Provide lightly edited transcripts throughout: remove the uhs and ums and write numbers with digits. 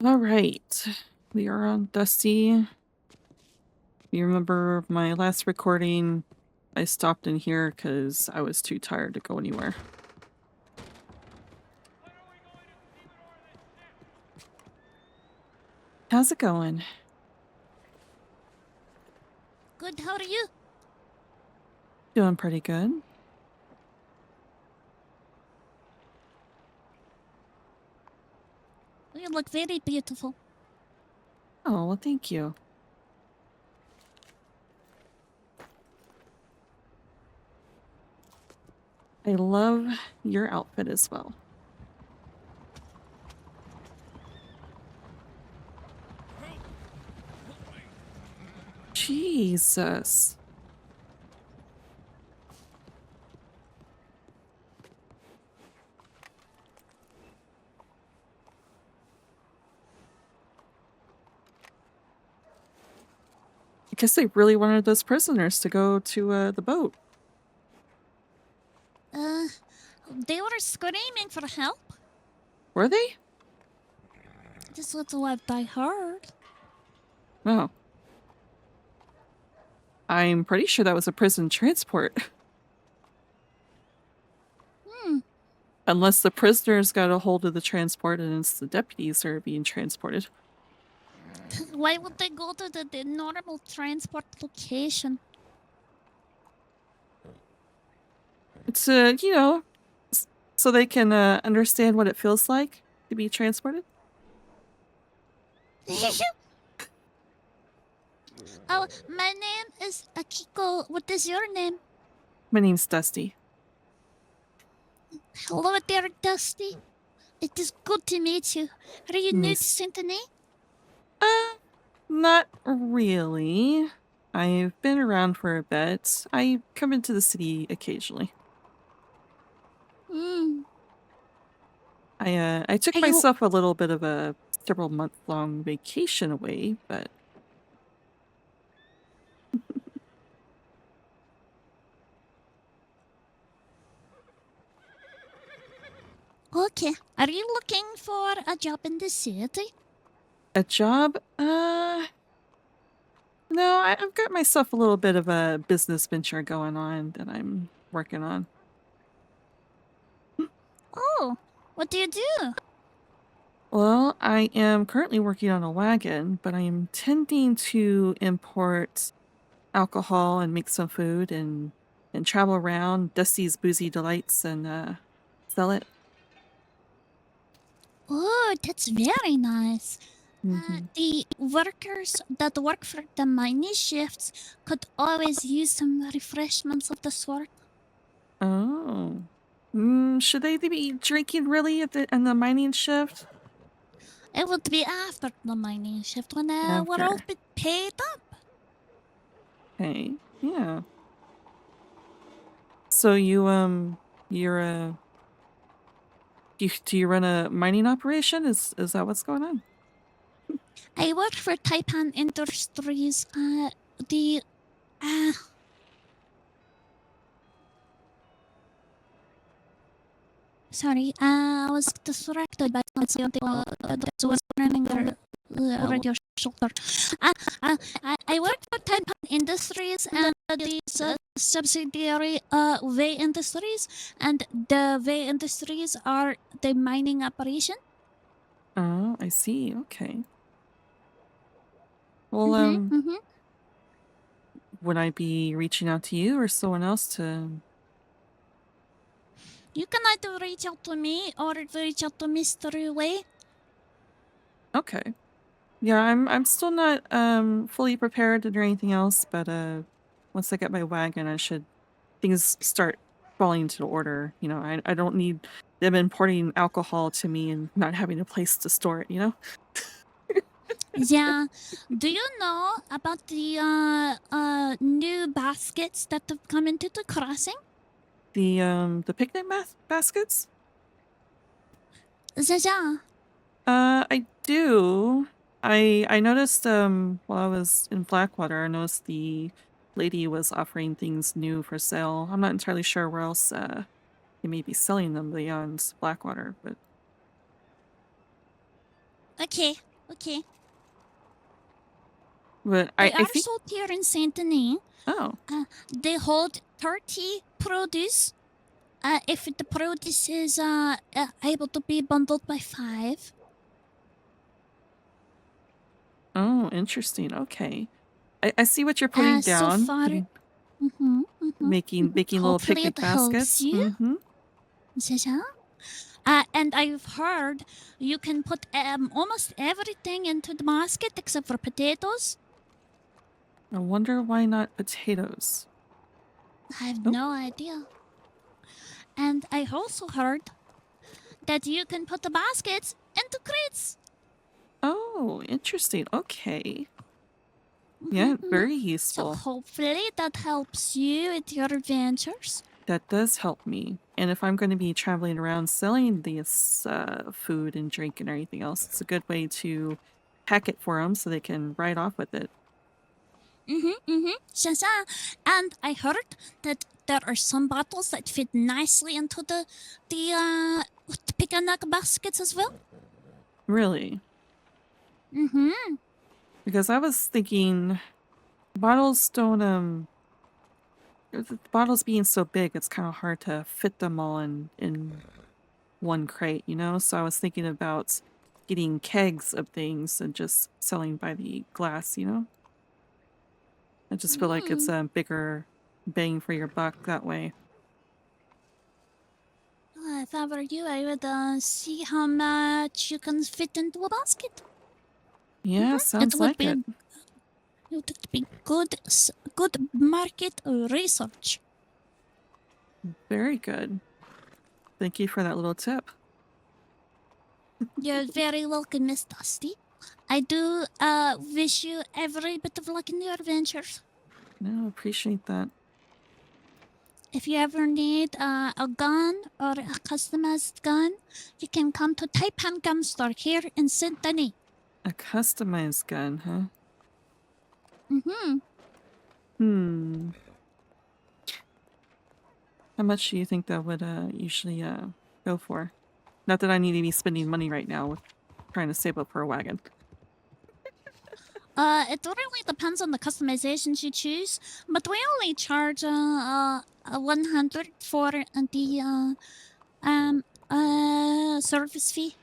All right, we are on Dusty. You remember my last recording? I stopped in here because I was too tired to go anywhere. How's it going? Good, how are you? Doing pretty good. You look very beautiful. Oh, well, thank you. I love your outfit as well. Jesus. I guess they really wanted those prisoners to go to the boat. They were screaming for help. Were they? This is what I heard. Oh. I'm pretty sure that was a prison transport. Unless the prisoners got a hold of the transport and it's the deputies that are being transported. Why would they go to the normal transport location? It's, so they can understand what it feels like to be transported. Oh, my name is Akiko. What is your name? My name's Dusty. Hello there, Dusty. It is good to meet you. Are you new to Symphony? Not really. I've been around for a bit. I come into the city occasionally. I took myself a little bit of a several month-long vacation away, but Okay. Are you looking for a job in the city? a job? No, I've got myself a little bit of a business venture going on that I'm working on. Oh, what do you do? Well, I am currently working on a wagon, but I am intending to import alcohol and make some food and travel around Dusty's Boozy Delights and sell it. Oh, that's very nice. The workers that work for the mining shifts could always use some refreshments of the sort. Oh. Should they be drinking really in the mining shift? It would be after the mining shift when we're all After. paid up. Okay. Yeah. So you're do you run a mining operation? Is that what's going on? I work for Taipan Industries. Sorry, I was distracted by something that was running radio shoulder. I work for Taipan Industries and the subsidiary Way Industries, and the Way Industries are the mining operation. Oh, I see. Okay. Well, would I be reaching out to you or someone else to? You can either reach out to me or reach out to Mr. Way. Okay. Yeah, I'm still not fully prepared or anything else, but once I get my wagon, things start falling into order. You know, I don't need them importing alcohol to me and not having a place to store it, you know? Yeah. Do you know about the new baskets that have come into the crossing? The picnic baskets? Yeah. I do. I noticed while I was in Blackwater, I noticed the lady was offering things new for sale. I'm not entirely sure where else they may be selling them beyond Blackwater, but Okay. Okay. But They I are think. sold here in Saint Denis. Oh. They hold 30 produce. If the produce is able to be bundled by 5. Oh, interesting. Okay. I see what you're putting So down. far, Making little hopefully it picnic helps baskets. you. Mm-hmm. And I've heard you can put almost everything into the basket except for potatoes. I wonder why not potatoes. I have Oh. no idea. And I also heard that you can put the baskets into crates. Oh, interesting. Okay. Yeah, very So useful. hopefully that helps you with your adventures. That does help me. And if I'm going to be traveling around selling this food and drink and everything else, it's a good way to pack it for them so they can ride off with it. Shaza. And I heard that there are some bottles that fit nicely into the picnic baskets as well. Really. Because I was thinking bottles don't the bottles being so big, it's kind of hard to fit them all in one crate, you know? So I was thinking about getting kegs of things and just selling by the glass, you know? I just feel like it's a bigger bang for your buck that way. If I were you, I would see how much you can fit into a basket. Yeah, It sounds would like be it. it would be good market research. Very good. Thank you for that little tip. You're very welcome, Miss Dusty. I do wish you every bit of luck in your adventures. No, appreciate that. If you ever need a gun or a customized gun, you can come to Taipan Gun Store here in Saint Denis. A customized gun, huh? Mm-hmm. How much do you think that would usually go for? Not that I need to be spending money right now with trying to save up for a wagon. It really depends on the customizations you choose, but we only charge 100 for the service fee.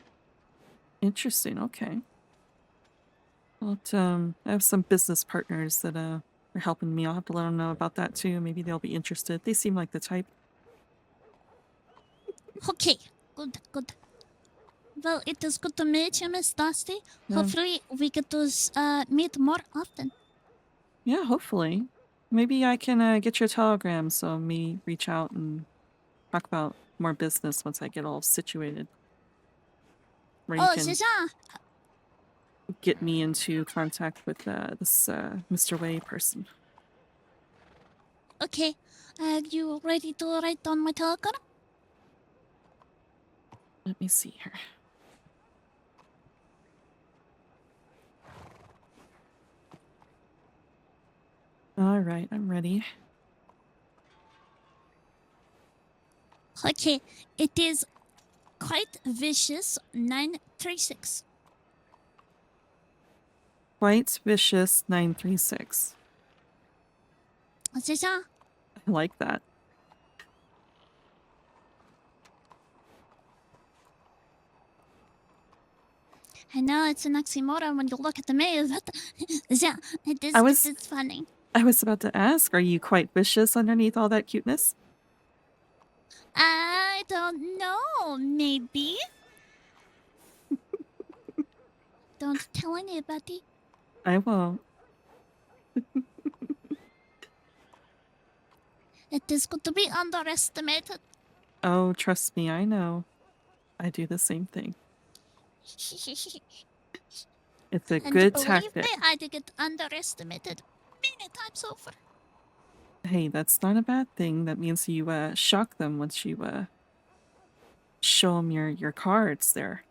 Interesting. Okay. Well, I have some business partners that are helping me. I'll have to let them know about that too. Maybe they'll be interested. They seem like the type. Okay, good. Well, it is good to meet you, Miss Dusty. Hopefully, we get to meet more often. Yeah, hopefully. Maybe I can get your telegram so me reach out and talk about more business once I get all situated. Where you can get me into contact with this Mr. Wei person. Okay, are you ready to write down my telegram? Let me see here. All right, I'm ready. Okay, it is quite vicious 936. Quite Vicious 936. I like that. I know it's an oxymoron when you look at the mail, but yeah, it is funny. I was about to ask, are you quite vicious underneath all that cuteness? I don't know, maybe. Don't tell anybody. I won't. It is good to be underestimated. Oh, trust me, I know. I do the same thing. It's a good tactic. Believe me, I did get underestimated many times over. Hey, that's not a bad thing. That means you shock them once you show them your cards there.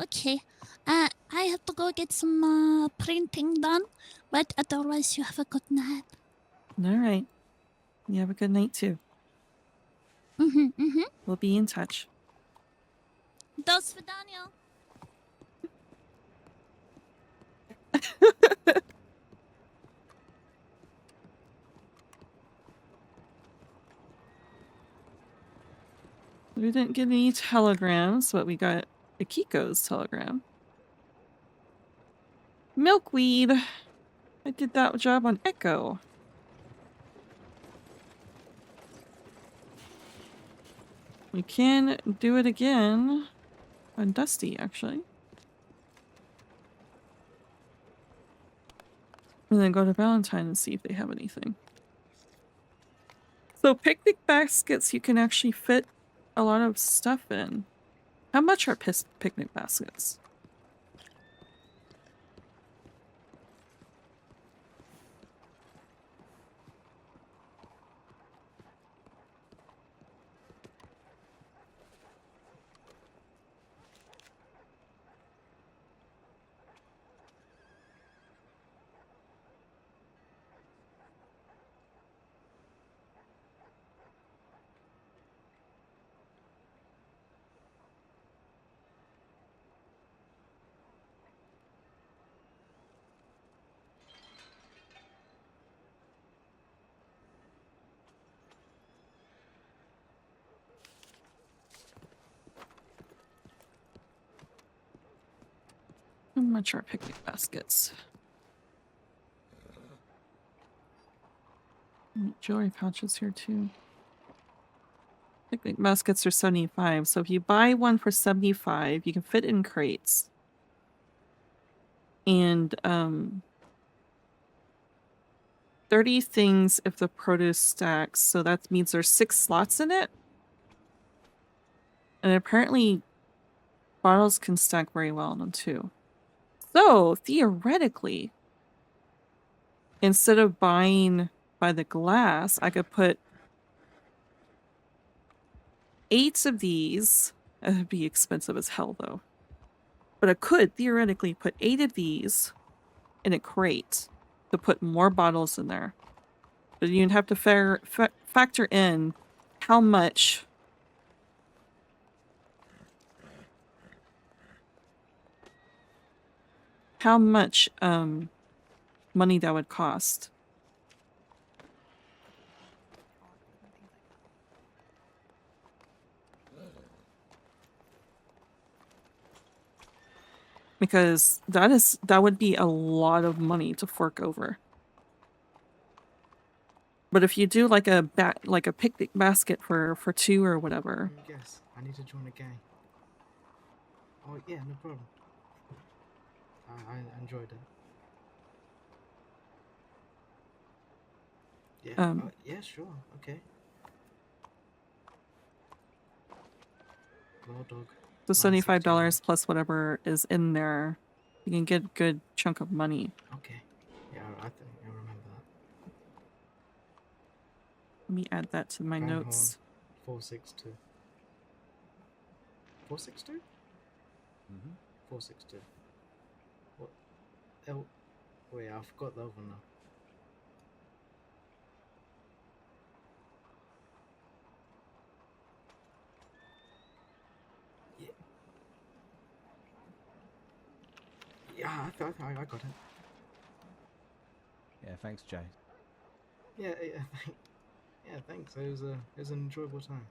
Okay, I have to go get some printing done, but otherwise you have a good night. All right. You have a good night too. We'll be in touch. Do свидания. We didn't get any telegrams, but we got Akiko's telegram. Milkweed! I did that job on Echo. We can do it again on Dusty, actually. And then go to Valentine and see if they have anything. So picnic baskets you can actually fit a lot of stuff in. How much are picnic baskets? How much are picnic baskets? Jewelry pouches here too. Picnic baskets are 75, so if you buy one for 75, you can fit in crates. And 30 things if the produce stacks, so that means there's 6 slots in it. And apparently bottles can stack very well on them too. So theoretically, instead of buying by the glass, I could put 8 of these. It'd be expensive as hell though. But I could theoretically put 8 of these in a crate to put more bottles in there. But you'd have to factor in how much money that would cost. Because that would be a lot of money to fork over. But if you do like a picnic basket for 2 or whatever. Yes, I need to join a gang. Oh yeah, no problem. I enjoyed it. Yeah. Yeah, sure. Okay. Raw dog. So $75 plus whatever is in there, you can get a good chunk of money. Okay. Yeah, I think I remember that. Let me add that to my notes. 462. 462? 462. What? Oh, wait, I forgot the other one now. Yeah, I got it. Yeah, thanks, Jay. Yeah, thanks. It was an enjoyable time.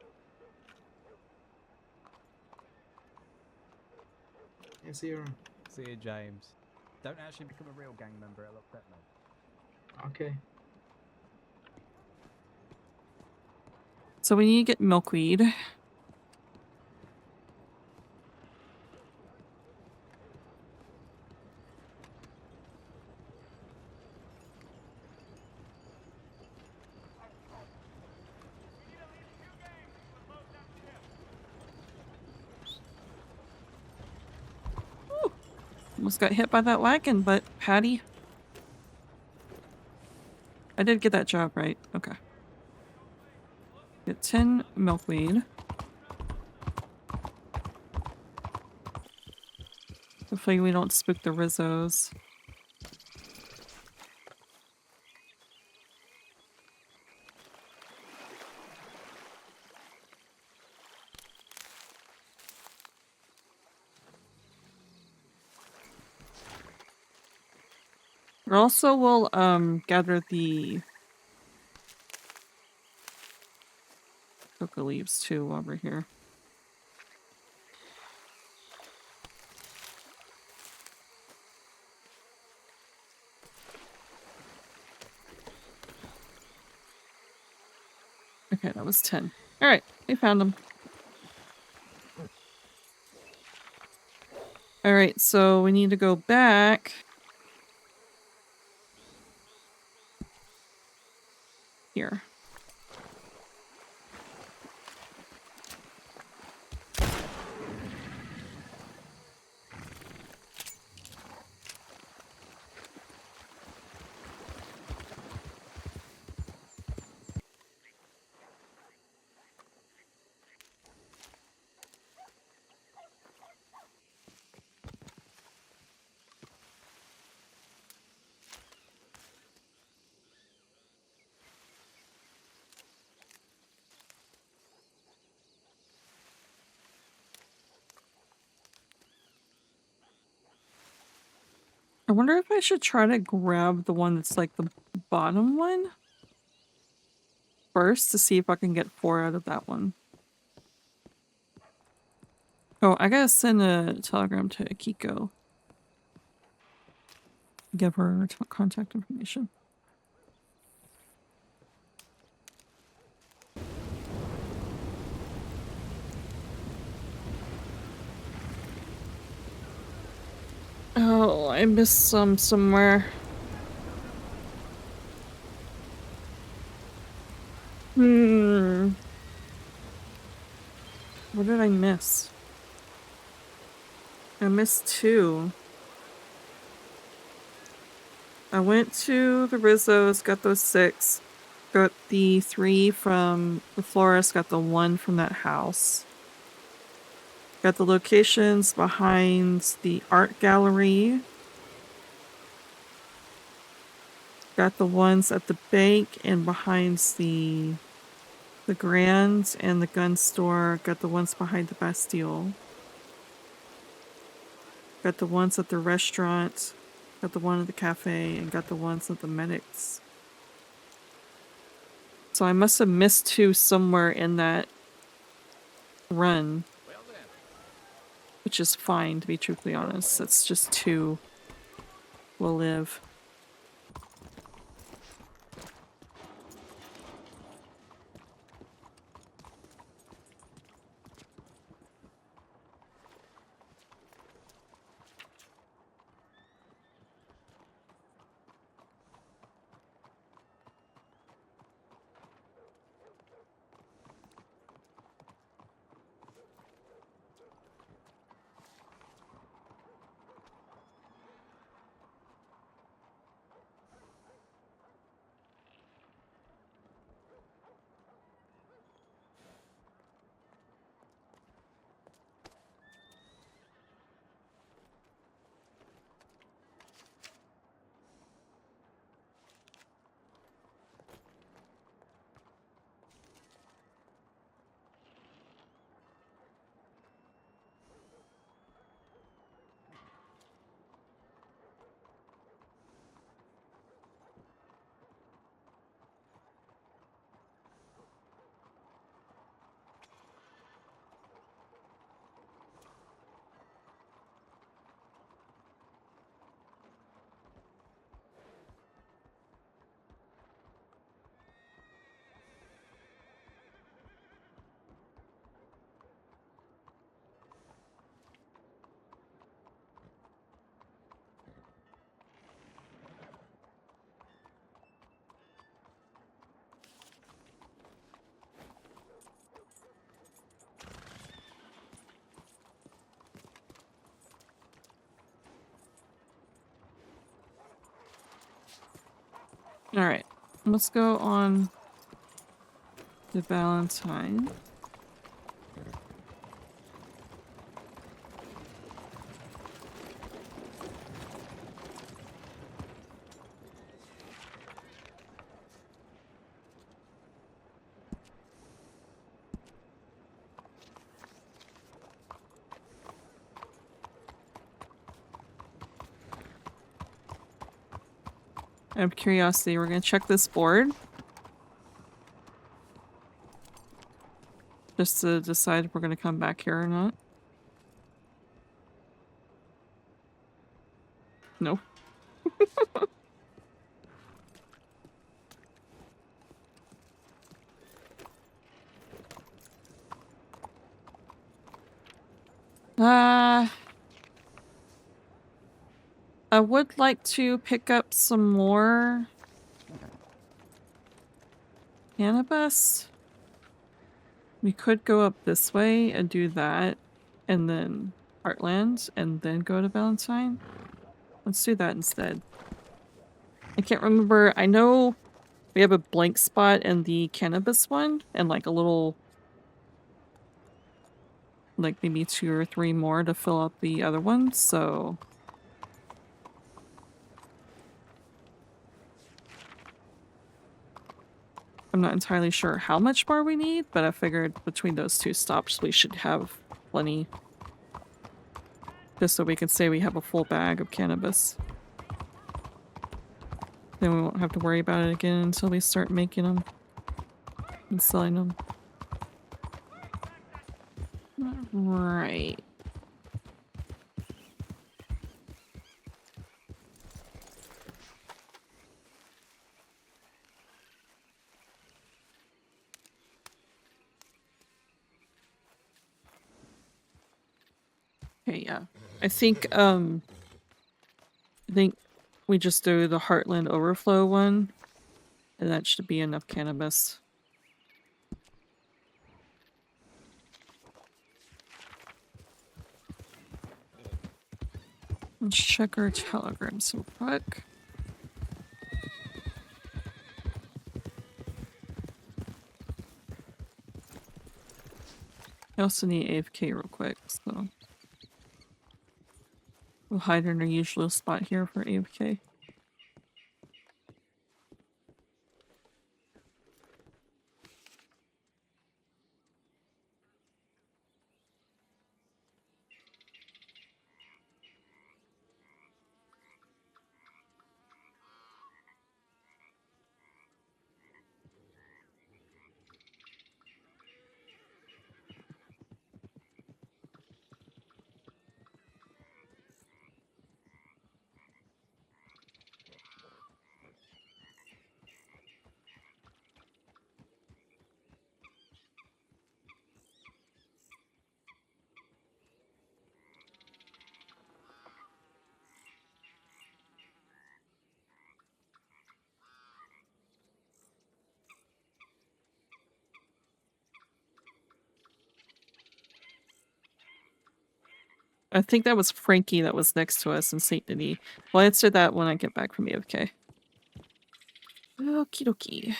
Yeah, see you around. See you, James. Don't actually become a real gang member, it'll upset me. Okay. So we need to get milkweed. Almost got hit by that wagon, but Patty. I did get that job right. Okay. Get 10 milkweed. Hopefully we don't spook the Rizzos. Also, we'll gather the coca leaves too while we're here. Okay, that was 10. All right, we found them. All right, so we need to go back here. I wonder if I should try to grab the one that's like the bottom one first to see if I can get 4 out of that one. Oh, I gotta send a telegram to Akiko. Give her contact information. Oh, I missed some somewhere. What did I miss? I missed 2. I went to the Rizzo's, got those 6. Got the 3 from the florist, got the 1 from that house. Got the locations behind the art gallery. Got the ones at the bank and behind the Grand and the gun store. Got the ones behind the Bastille. Got the ones at the restaurant. Got the one at the cafe, and got the ones at the medics. So I must have missed 2 somewhere in that run. Which is fine, to be truthfully honest. It's just 2 will live. Alright, let's go on to Valentine. Out of curiosity, we're gonna check this board. Just to decide if we're gonna come back here or not. No. I would like to pick up some more cannabis. We could go up this way and do that, and then Heartland, and then go to Valentine. Let's do that instead. I can't remember. I know we have a blank spot in the cannabis one, and like a little, like maybe 2 or 3 more to fill out the other one, so... I'm not entirely sure how much more we need, but I figured between those 2 stops we should have plenty. Just so we can say we have a full bag of cannabis. Then we won't have to worry about it again until we start making them and selling them. Right. Okay, yeah. I think we just do the Heartland Overflow one, and that should be enough cannabis. Let's check our telegrams real quick. I also need AFK real quick, so we'll hide in our usual spot here for AFK. I think that was Frankie that was next to us in St. Denis. We'll answer that when I get back from AFK. Okie dokie.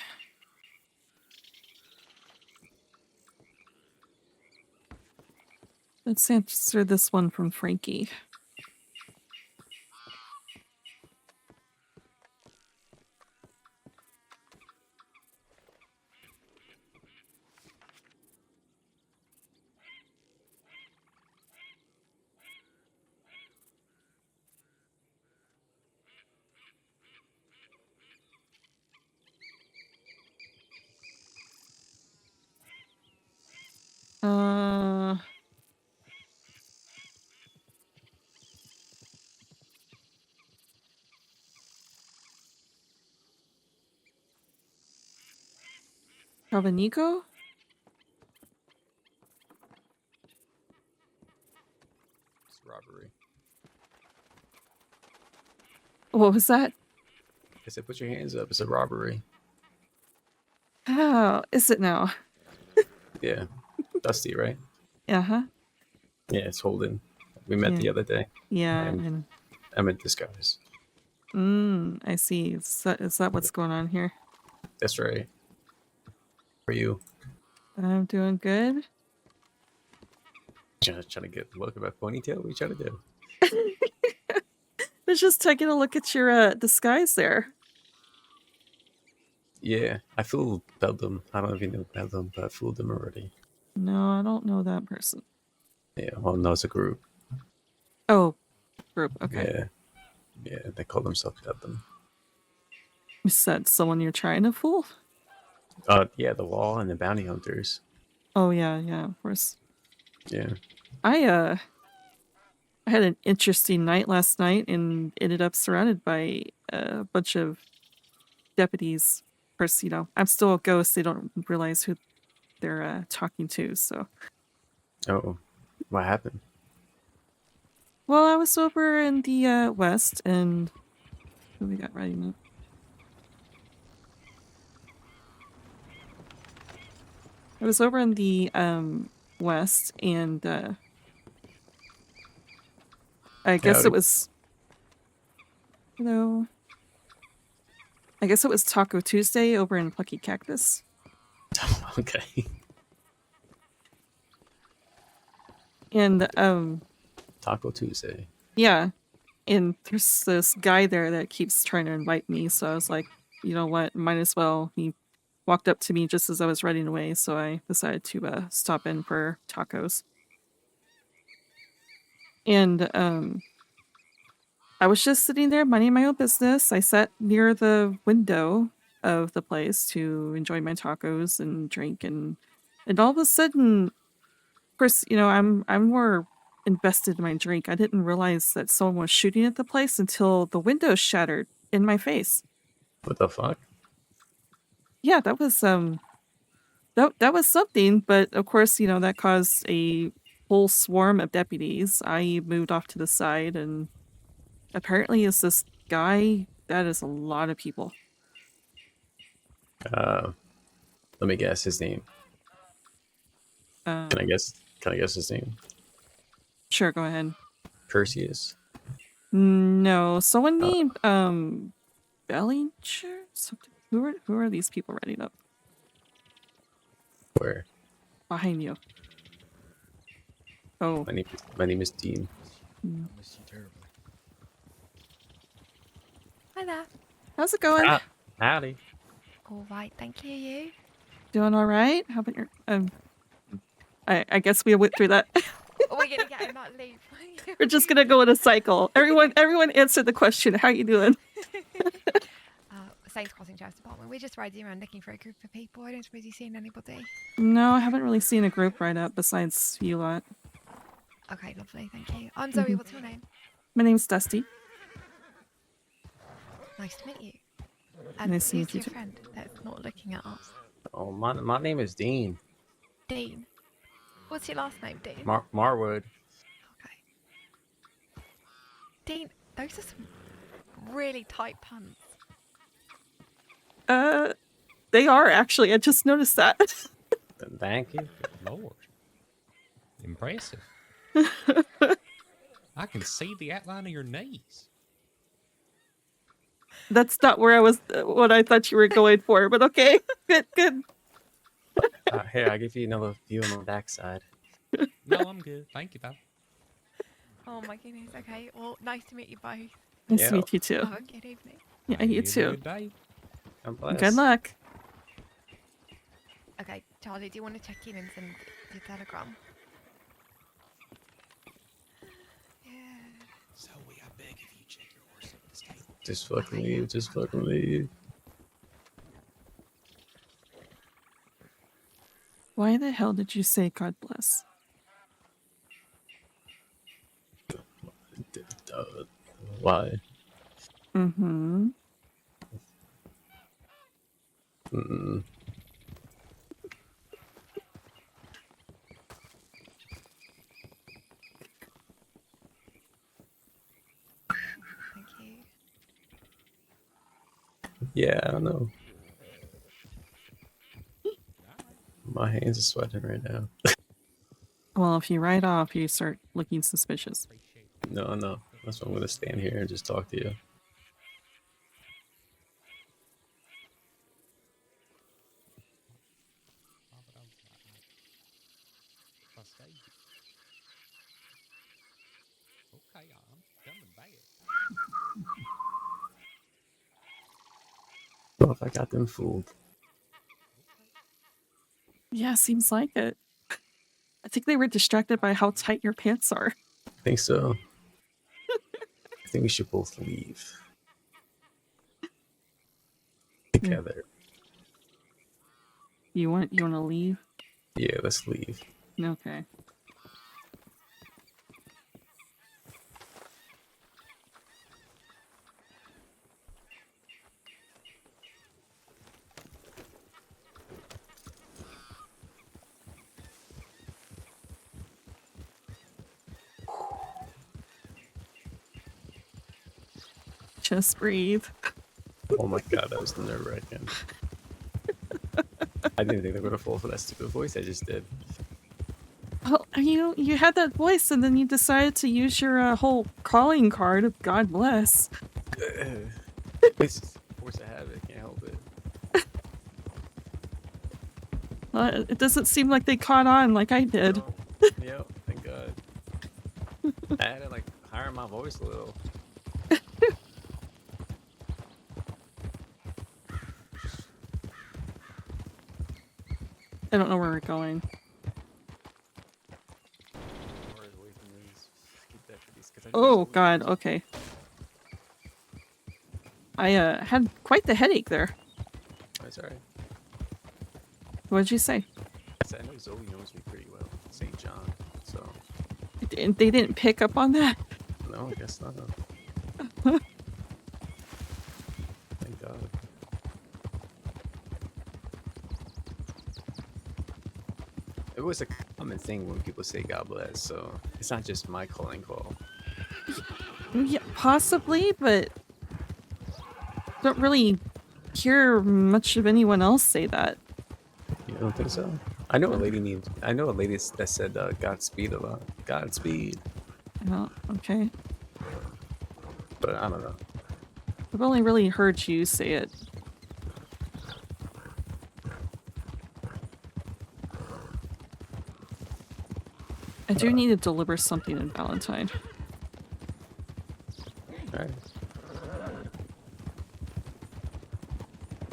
Let's answer this one from Frankie. Calvinico? It's robbery. What was that? I said, put your hands up. It's a robbery. Oh, is it now? Yeah. Dusty, right? Uh-huh. Yeah, it's Holden. We met Yeah. the other day. Yeah, And and... I'm in disguise. I see. Is that what's going on here? That's right. For you. I'm doing good. Trying to get a look at my ponytail? What are you trying to do? I was just taking a look at your disguise there. Yeah, I fooled Beldum. I don't know if you know Beldum, but I fooled him already. No, I don't know that person. Yeah, well, no, it's a group. Oh, group. Okay. Yeah, they call themselves Beldum. You said someone you're trying to fool? Yeah, the law and the bounty hunters. Oh yeah, of course. Yeah. I had an interesting night last night and ended up surrounded by a bunch of deputies. Of course, I'm still a ghost. They don't realize who they're talking to. So, Oh, what happened? well, I was over in the west, and who we got riding up? I was over in the west, and I guess Howdy. it was. Hello. I guess it was Taco Tuesday over in Plucky Cactus. Okay. And Taco Tuesday. yeah, and there's this guy there that keeps trying to invite me, so I was like, you know what, might as well. He walked up to me just as I was riding away, so I decided to stop in for tacos. And I was just sitting there minding my own business. I sat near the window of the place to enjoy my tacos and drink, and all of a sudden, of course, I'm more invested in my drink. I didn't realize that someone was shooting at the place until the window shattered in my face. What the fuck? Yeah, that was that was something, but of course, that caused a whole swarm of deputies. I moved off to the side, and apparently it's this guy. That is a lot of people. Let me guess his name. Can I guess? Can I guess his name? Sure, go ahead. Perseus. No, someone named Bellinger? Something. Who are these people running up Where? behind you? Oh, My name is Dean. I miss you terribly. Hi there. how's it going? Howdy. All right, thank you. You? Doing all right? How about your I guess we went through that. Are we gonna get in that loop? We're just gonna go in a cycle. Everyone answered the question. How you doing? Saints Crossing Sheriff's Department. We're just riding around looking for a group of people. I don't suppose you've seen anybody. No, I haven't really seen a group ride up besides you lot. Okay, lovely, thank you. I'm Zoe. What's your name? My name's Dusty. Nice to meet you. Nice to meet who's you your too. friend that's not looking at us? Oh, my name is Dean. Dean. What's your last name, Dean? Marwood. Okay. Dean, those are some really tight pants. They are actually. I just noticed that. Thank you. Lord. Impressive. I can see the outline of your knees. That's not where I was. What I thought you were going for, but okay, good. Here, I'll give you another view on my backside. No, I'm good. Thank you, though. Oh my goodness. Okay. Well, nice to meet you both. Nice Yeah. to meet you too. Have a good evening. Yeah, you Have a too. Good day. God bless. Good luck. Okay, Charlie, do you want to check in and send your telegram? Yeah. Zoe, I beg if you check your horse at the stable. Just fucking leave. Just fucking leave. Why the hell did you say God bless? Why? Mm-hmm. Mm. Thank you. Yeah, I don't know. My hands are sweating right now. Well, if you ride off, you start looking suspicious. No. That's why I'm gonna stand here and just talk to you. Okay, I'm coming back. Well, if I got them fooled. Yeah, seems like it. I think they were distracted by how tight your pants are. I think so. I think we should both leave. together. You want to leave? Yeah, let's leave. Okay. Just breathe. Oh my god, that was nerve wracking. I didn't think they were gonna fall for that stupid voice I just did. Well, you had that voice, and then you decided to use your whole calling card of God bless. It's just force of habit, can't help it. It doesn't seem like they caught on like I did. No. Yep, thank god. I had to like hire my voice a little. I don't know where we're going. Oh god, okay. I had quite the headache there. Oh, sorry. What did you say? I said I know Zoe knows me pretty well. St. John, so. They didn't pick up on that? No, I guess not. Thank god. It was a common thing when people say God bless, so it's not just my calling call. Yeah, possibly, but don't really hear much of anyone else say that. You don't think so? I know a lady that said Godspeed a lot. Godspeed. Oh, okay. But I don't know. I've only really heard you say it. I do need to deliver something in Valentine. Alright.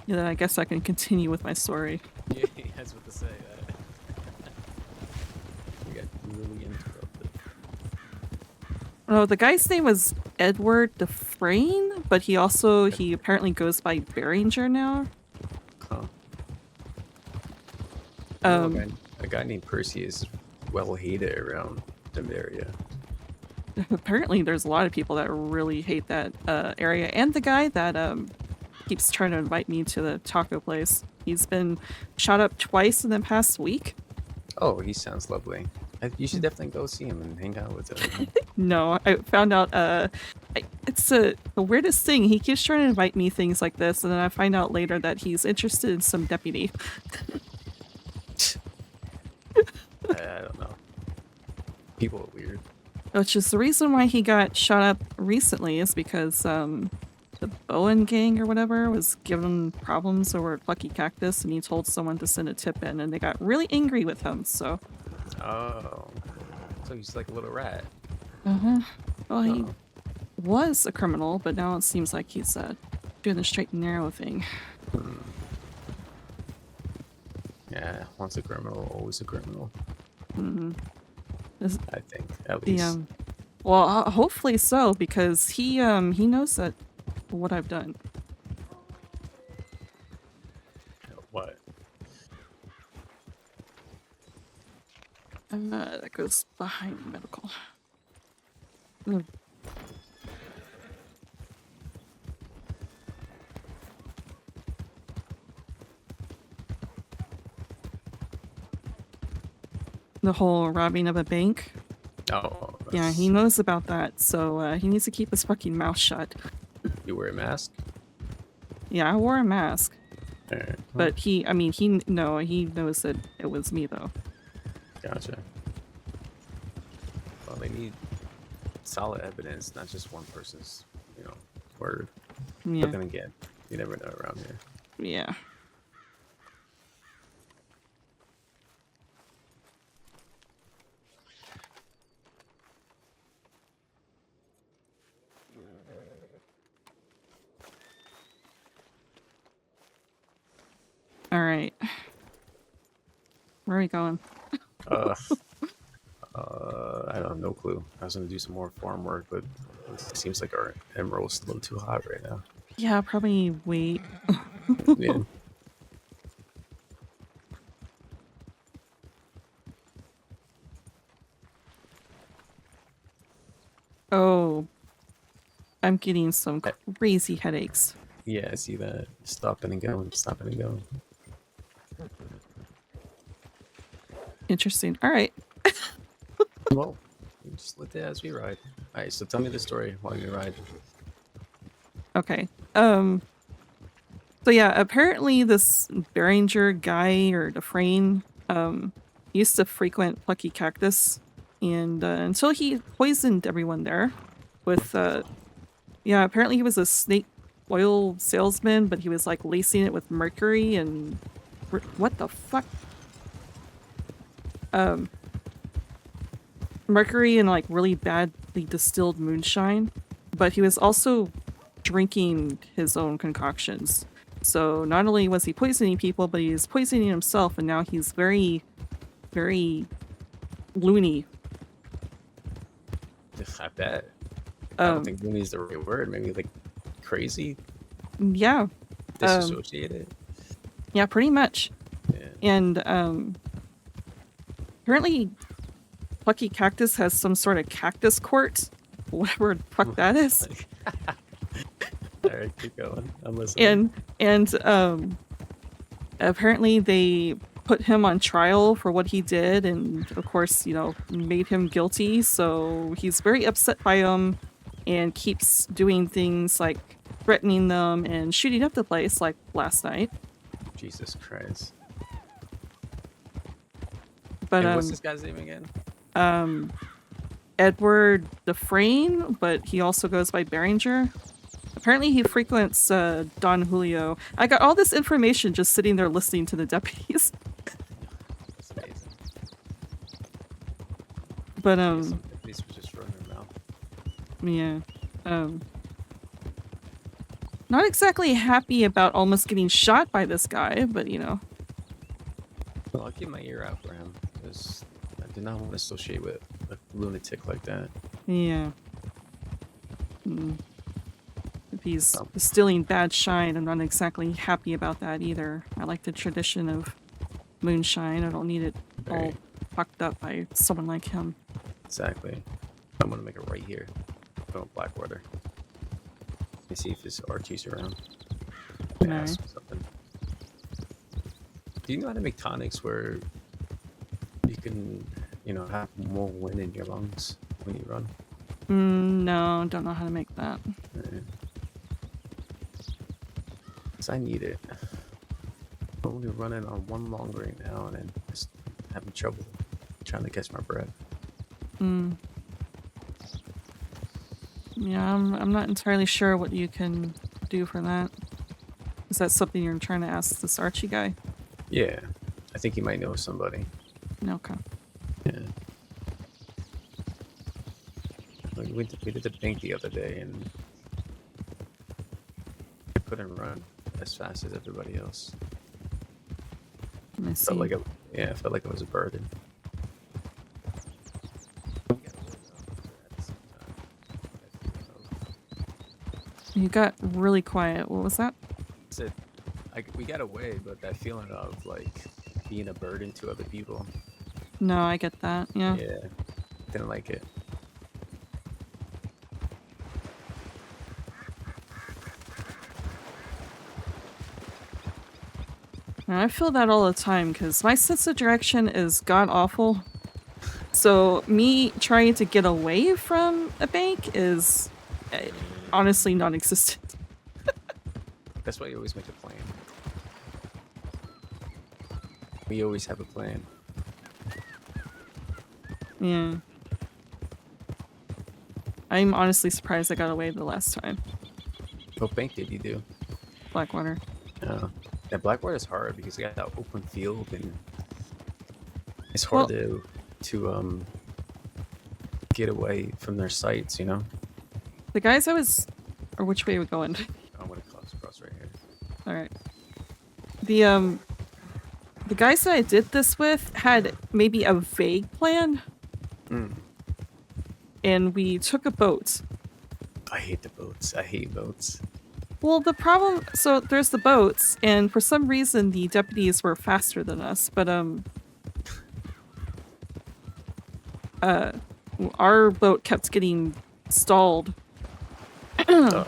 Yeah, then I guess I can continue with my story. Yeah, I was about to say that. We got really interrupted. Oh, the guy's name was Edward Dufresne, but he apparently goes by Behringer now. Huh. Um, A guy named Percy is well hated around the area. apparently there's a lot of people that really hate that area, and the guy that keeps trying to invite me to the taco place. He's been shot up twice in the past week. Oh, he sounds lovely. You should definitely go see him and hang out with him. No, I found out it's the weirdest thing. He keeps trying to invite me things like this, and then I find out later that he's interested in some deputy. I don't know. People are weird. Which is the reason why he got shot up recently, is because the Bowen gang or whatever was giving problems over Plucky Cactus, and he told someone to send a tip in, and they got really angry with him, so... Oh. So he's like a little rat. Uh-huh. Well, he Oh. was a criminal, but now it seems like he's doing the straight and narrow thing. Yeah, once a criminal, always a criminal. Mm-hmm. I think, at least. Well, hopefully so, because he knows that what I've done. What? That goes behind medical. Mm. The whole robbing of a bank. Oh. Yeah, he knows about that, so he needs to keep his fucking mouth shut. You wear a mask? Yeah, I wore a mask, Alright. but he knows that it was me though. Gotcha. Well, they need solid evidence, not just one person's, word. Yeah, But then again, you never know around here. yeah. All right. Where are we going? I don't have no clue. I was gonna do some more farm work, but it seems like our emerald's a little too hot right now. Yeah, probably wait. Yeah. Oh, I'm getting some I- crazy headaches. Yeah, I see that. Stopping and going, stopping and going. Interesting. All right. Well, we just let it as we ride. All right, so tell me the story while you ride. Okay. So yeah, apparently this Behringer guy or Dufresne used to frequent Plucky Cactus, and until he poisoned everyone there with yeah, apparently he was a snake oil salesman, but he was like lacing it with mercury and what the fuck? Mercury and like really badly distilled moonshine, but he was also drinking his own concoctions. So not only was he poisoning people, but he was poisoning himself, and now he's very, very loony. I bet. I don't think loony is the right word. Maybe like crazy, Yeah, disassociated. yeah, pretty much. Yeah. And apparently Plucky Cactus has some sort of cactus court, whatever the fuck that is. All right, keep going. I'm listening. And apparently they put him on trial for what he did, and of course, you know, made him guilty. So he's very upset by him and keeps doing things like threatening them and shooting up the place, like last night. Jesus Christ. But And what's this guy's name again? Edward Dufresne, but he also goes by Behringer. Apparently he frequents Don Julio. I got all this information just sitting there listening to the deputies. That's amazing. But These were just running their mouth. yeah. Not exactly happy about almost getting shot by this guy, but you know. Well, I'll keep my ear out for him because I do not want to associate with a lunatic like that. Yeah. If he's Oh. distilling bad shine, I'm not exactly happy about that either. I like the tradition of moonshine. I don't need it all Right. fucked up by someone like him. Exactly. I'm gonna make it right here. From Blackwater. Let me see if this Archie's around. Alright. Ask him something. Do you know how to make tonics where you can, you know, have more wind in your lungs when you run? No, don't know how to make that. Because I need it. I'm only running on one long right now and then just having trouble trying to catch my breath. Yeah, I'm not entirely sure what you can do for that. Is that something you're trying to ask this Archie guy? Yeah, I think he might know somebody. Okay. Yeah. Like we did the bank the other day and I couldn't run as fast as everybody else. Let me see. Felt like it felt like it was a burden. You got really quiet. What was that? Said, we got away, but that feeling of like being a burden to other people. No, I get that. Yeah. Yeah, didn't like it. And I feel that all the time because my sense of direction is god awful. So me trying to get away from a bank is honestly non-existent. That's why you always make a plan. We always have a plan. Yeah. I'm honestly surprised I got away the last time. What bank did you do? Blackwater. Yeah, Blackwater is hard because you got that open field and it's hard to get away from their sights, you know? The guys I was... Or which way are we going? I'm gonna cross right here. Alright. The guys that I did this with had maybe a vague plan. And we took a boat. I hate the boats. I hate boats. Well, the problem, so there's the boats, and for some reason the deputies were faster than us, but our boat kept getting stalled. Ugh.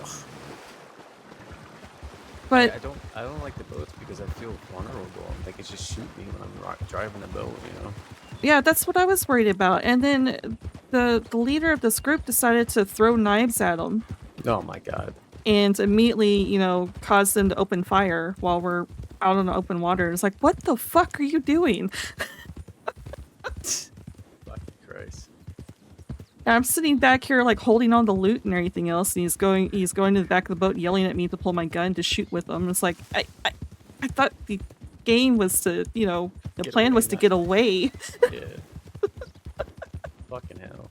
But I don't like the boats because I feel vulnerable. They could just shoot me when I'm driving the boat, you know? yeah, that's what I was worried about. And then the leader of this group decided to throw knives at them Oh my god. and immediately, you know, caused them to open fire while we're out on the open water. It's like, what the fuck are you doing? Fucking Christ. And I'm sitting back here like holding on the loot and everything else, and he's going to the back of the boat yelling at me to pull my gun to shoot with him. It's like I thought the game was to, you know, the Get plan away, was to not- get away. Yeah. Fucking hell.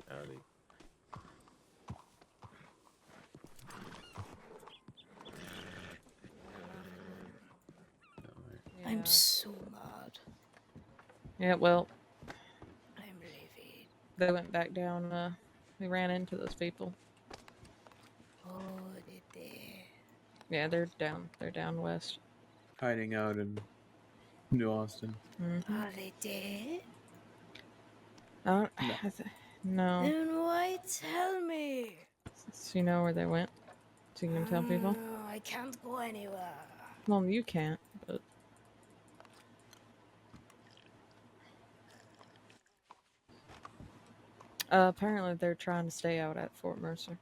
Howdy. I'm so mad. Yeah, well, I'm livid. they went back down. We ran into those people. Oh, did they? Yeah, they're down. They're down west. Hiding out in New Austin. Are they dead? No. No. No. Then why tell me? So you know where they went? So you can tell people? No, I can't go anywhere. Well, you can't, but... apparently they're trying to stay out at Fort Mercer.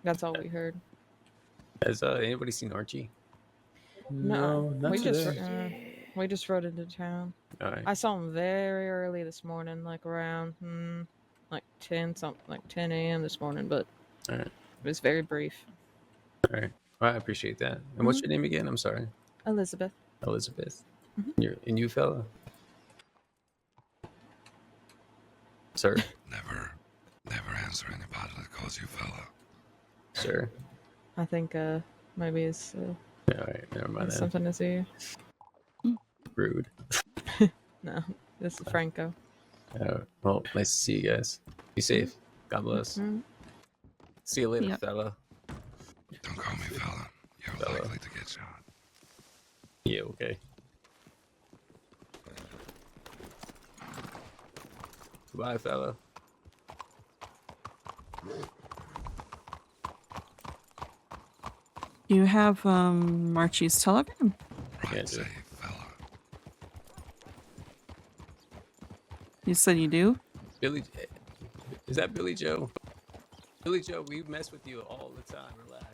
That's all we heard. Has anybody seen Archie? No, not we today. we just rode into town. Alright. I saw him very early this morning, like around like 10 a.m. this morning, but Alright. it was very brief. Alright. Well, I appreciate that. And what's your name again? I'm sorry. Elizabeth. Elizabeth. And you fella? Sir? Never answer anybody that calls you fella. Sir? I think maybe it's Alright, never mind that. something to see. Rude. No, this is Franco. Well, nice to see you guys. Be safe. God bless. See you later, Yep. fella. Don't call me fella. You're likely to get shot. Yeah, okay. Goodbye, fella. You have Archie's telegram? Right, Yeah, say dude. fella. You said you do? Billy, is that Billy Joe? Billy Joe, we mess with you all the time. Relax.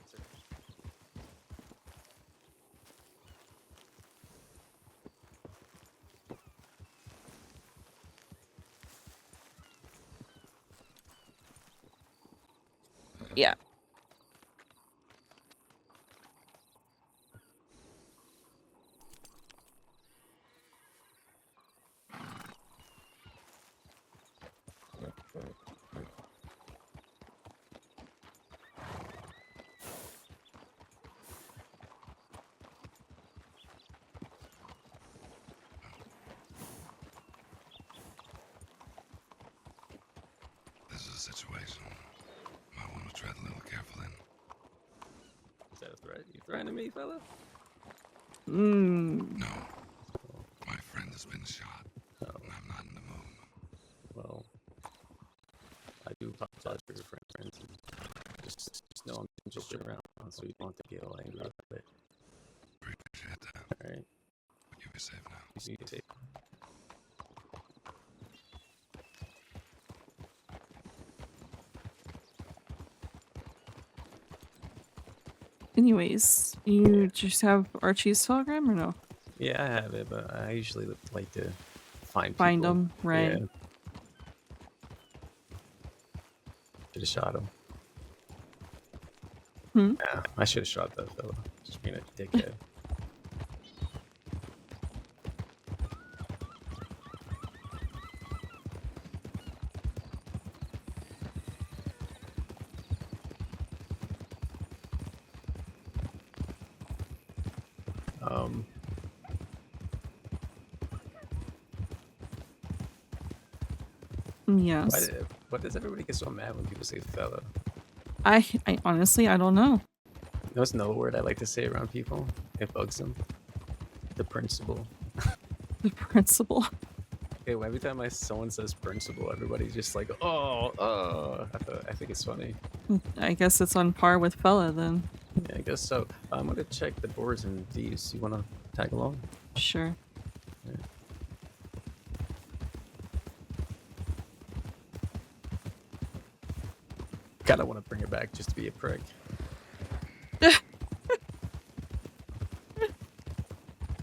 Yeah. This is a situation. Might want to tread a little careful in. Is that a threat? You threatening me, fella? No. My friend has been shot. And I'm not in the mood. Well, I do apologize for your friends. And just know I'm just around, so you don't have to get all angry about it. Appreciate that. Alright? You be safe now. You see, safe. Anyways, you just have Archie's telegram or no? Yeah, I have it, but I usually like to find Find people. them, right? Yeah. Should have shot him. Hmm? Yeah, I should have shot that fella. Just being a dickhead. Yes. Why does everybody get so mad when people say fella? I honestly, I don't know. There's no word I like to say around people. It bugs them. The principal. The principal. Okay, well, every time someone says principal, everybody's just like, oh. I think it's funny. I guess it's on par with fella then. Yeah, I guess so. I'm gonna check the boards and these. You wanna tag along? Sure. Yeah. Kinda wanna bring it back just to be a prick.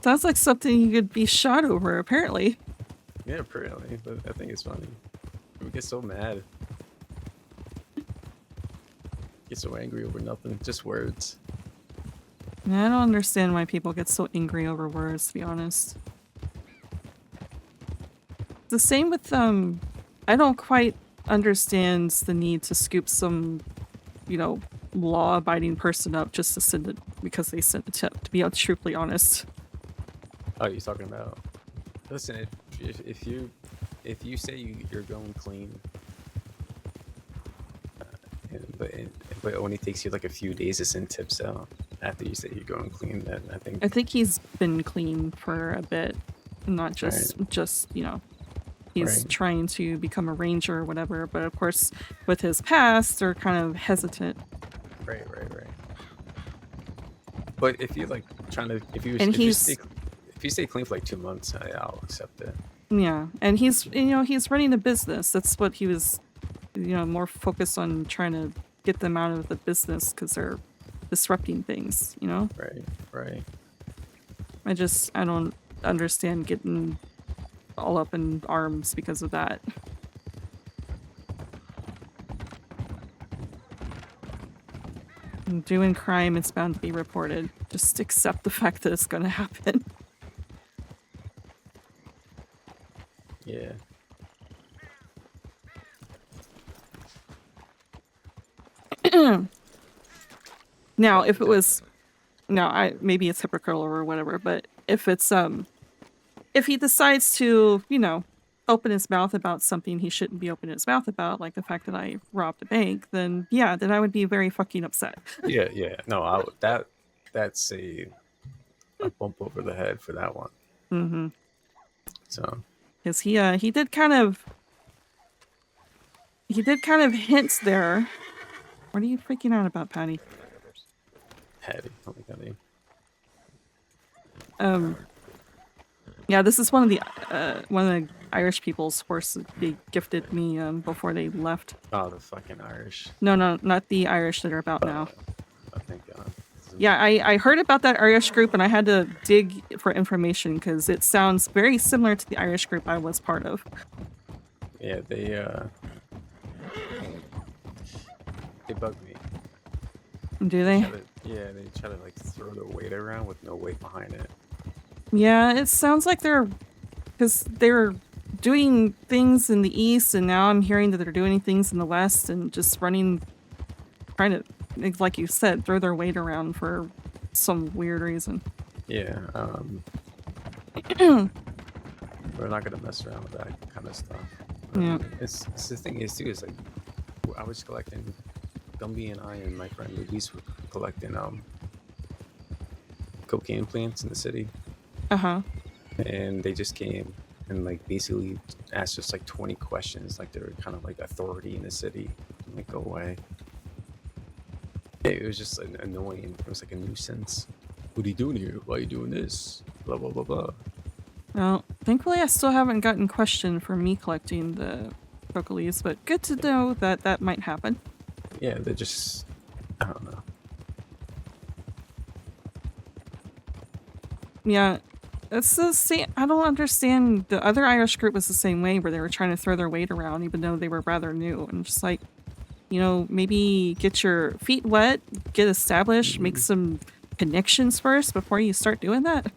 Sounds like something you could be shot over, apparently. Yeah, apparently, but I think it's funny. We get so mad. Get so angry over nothing, just words. I don't understand why people get so angry over words, to be honest. The same with, I don't quite understand the need to scoop some, law-abiding person up just to send it because they sent a tip, to be truthfully honest. Oh, you're talking about... Listen, if you say you're going clean, but it only takes you like a few days to send tips out after you say you're going clean, then I think he's been clean for a bit, not just he's trying to become a ranger or whatever. But of course, with his past, they're kind of hesitant. Right. But if you're like trying to, if you stay clean for like 2 months, I'll accept it. Yeah, and he's running a business. That's what he was, more focused on, trying to get them out of the business because they're disrupting things. Right. I don't understand getting all up in arms because of that. Doing crime, it's bound to be reported. Just accept the fact that it's going to happen. Yeah. Now, if it was, maybe it's hypocritical or whatever, but if it's if he decides to, open his mouth about something he shouldn't be opening his mouth about, like the fact that I robbed a bank, then then I would be very fucking upset. Yeah. No, that's a bump over the head for that one. Mm-hmm. So. Because he did kind of hint there. What are you freaking out about, Patty? Patty, oh my God. Yeah, this is one of the Irish people's horses they gifted me before they left. Oh, the fucking Irish. No, not the Irish that are about now. Oh, thank God. Yeah, I heard about that Irish group and I had to dig for information because it sounds very similar to the Irish group I was part of. Yeah, they bug me. Do they? They try to like throw their weight around with no weight behind it. Yeah, it sounds like because they're doing things in the east and now I'm hearing that they're doing things in the west and just trying to, like you said, throw their weight around for some weird reason. Yeah, we're not gonna mess around with that kind of stuff. Yeah. It's the thing is too, is like I was collecting, Gumby and I and my friend Luis were collecting cocaine plants in the city. Uh-huh. And they just came and like basically asked us like 20 questions, like they're kind of like authority in the city. I'm like, go away. Yeah, it was just like, annoying. It was like a nuisance. What are you doing here? Why are you doing this? Blah blah blah blah. Well, thankfully I still haven't gotten questioned for me collecting the coca leaves, but good to know that that might happen. Yeah, they're just, I don't know. Yeah, it's the same. I don't understand. The other Irish group was the same way, where they were trying to throw their weight around, even though they were rather new. And just like, you know, maybe get your feet wet, get established, make some connections first before you start doing that.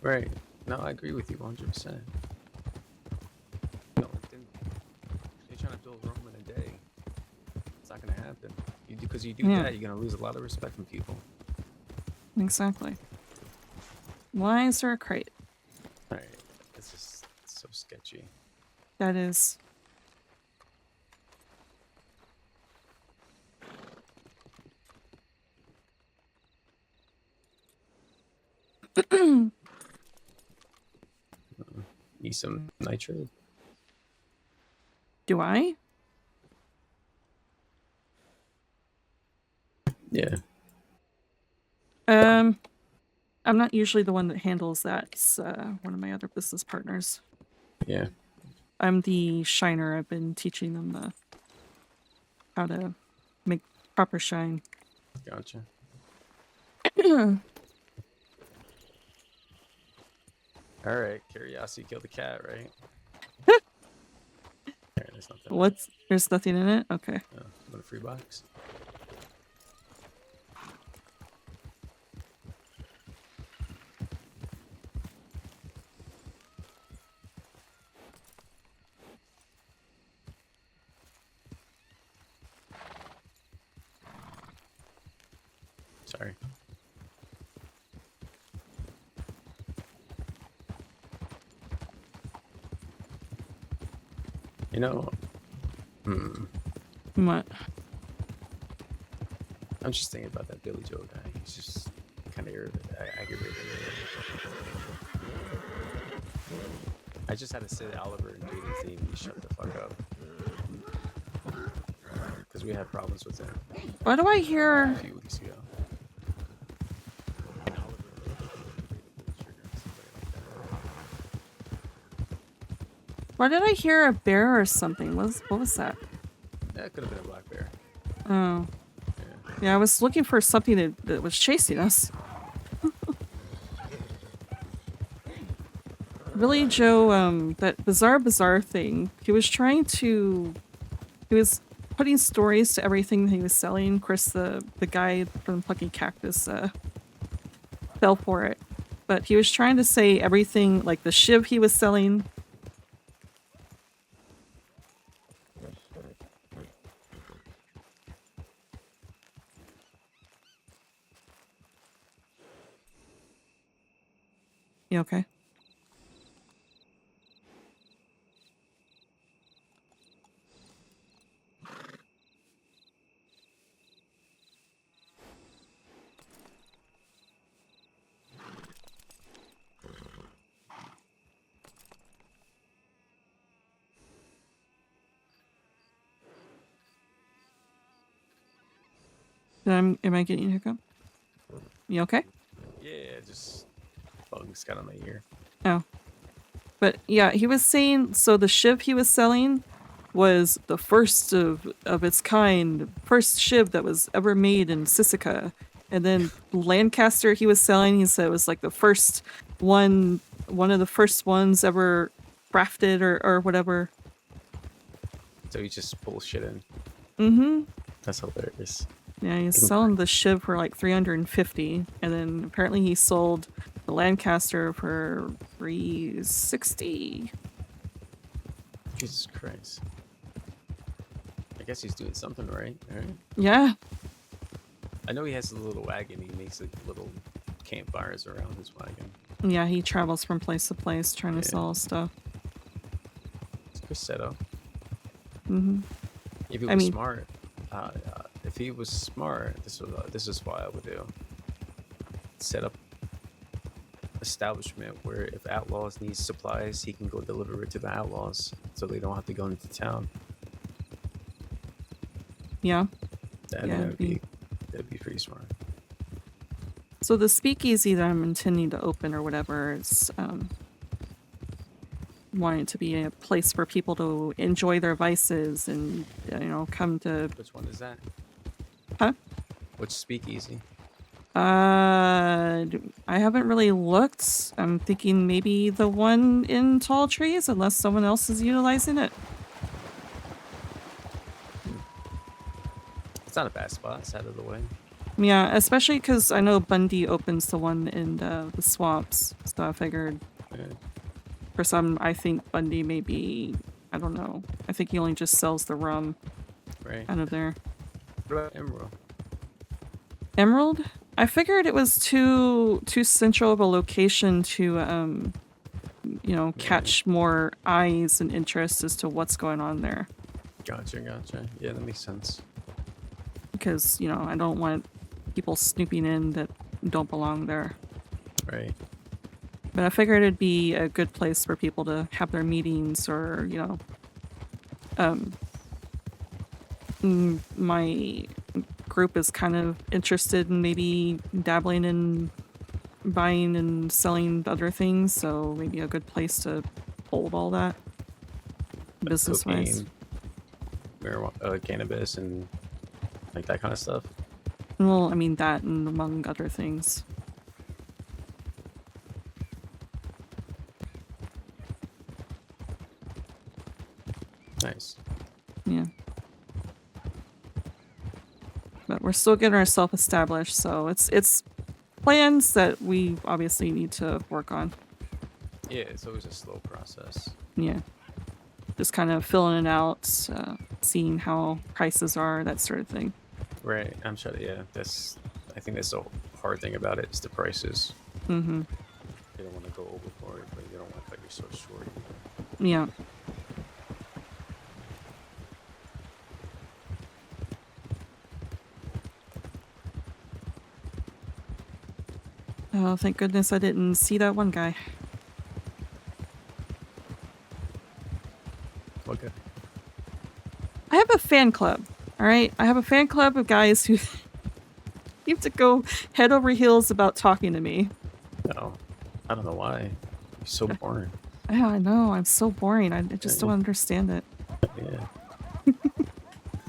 Right. No, I agree with you 100%. No, you're trying to build Rome in a day. It's not gonna happen. Because you do Yeah. that, you're gonna lose a lot of respect from people. Exactly. Why is there a crate? Right. It's just so sketchy. That is. Need some nitrate? Do I? Yeah. I'm not usually the one that handles that. It's one of my other business partners. Yeah. I'm the shiner. I've been teaching them how to make proper shine. Gotcha. Alright, curiosity killed the cat, right? There, there's nothing. There's nothing in it? Okay. Oh, what a free box. Sorry. You know, What? I'm just thinking about that Billy Joe guy. He's just kind of aggravated. I just had to say Oliver and Jaden's name and he shut the fuck up. Because we had problems with him Why do I hear... a few weeks ago. Why did I hear a bear or something? What was that? That could have been a black bear. Oh. Yeah, I was looking for something that was chasing us. Billy Joe, that bizarre thing, he was putting stories to everything he was selling. Of course, the guy from Plucky Cactus fell for it. But he was trying to say everything, like the shiv he was selling. You okay? Am I getting a hiccup? You okay? Yeah, just bugs got on my ear. Oh. But yeah, he was saying, so the shiv he was selling was the first of its kind, first shiv that was ever made in Sisika. And then Lancaster he was selling, he said it was like the first one of the first ones ever crafted or whatever. So he just bullshitting. Mm-hmm. That's hilarious. Yeah, he's selling the shiv for like 350, and then apparently he sold the Lancaster for 360. Jesus Christ. I guess he's doing something right? Yeah. I know he has a little wagon. He makes like little campfires around his wagon. Yeah, he travels from place to place trying to sell stuff. It's a good setup. Mm-hmm. If he was smart, if he was smart, this is what I would do. Set up establishment where if outlaws need supplies, he can go deliver it to the outlaws, so they don't have to go into town. Yeah. That'd be pretty smart. So the speakeasy that I'm intending to open or whatever is wanting it to be a place for people to enjoy their vices and come to. Which one is that? Huh? Which speakeasy? I haven't really looked. I'm thinking maybe the one in tall trees, unless someone else is utilizing it. It's not a bad spot. It's out of the way. Yeah, especially because I know Bundy opens the one in the swamps, so I figured Yeah. for some, I think Bundy may be, I don't know. I think he only just sells the rum Right. out of there. What about Emerald? Emerald? I figured it was too central of a location to, you know, catch more eyes and interest as to what's going on there. Gotcha. Yeah, that makes sense. Because, you know, I don't want people snooping in that don't belong there. Right. But I figured it'd be a good place for people to have their meetings or, you know, my group is kind of interested in maybe dabbling in buying and selling other things, so maybe a good place to hold all that business-wise. Cocaine, marijuana, cannabis, and like that kind of stuff. Well, I mean that and among other things. Nice. Yeah. But we're still getting ourselves established, so it's plans that we obviously need to work on. Yeah, it's always a slow process. Yeah. Just kind of filling it out, seeing how prices are, that sort of thing. Right. I'm sure. Yeah. I think that's the hard thing about it is the prices. Mm-hmm. You don't want to go overboard, but you don't want to cut yourself short. Yeah. Oh, thank goodness I didn't see that one guy. Okay. I have a fan club, alright? I have a fan club of guys who seem to go head over heels about talking to me. No, I don't know why. You're so boring. Yeah, I know. I'm so boring. I just don't understand it. Yeah.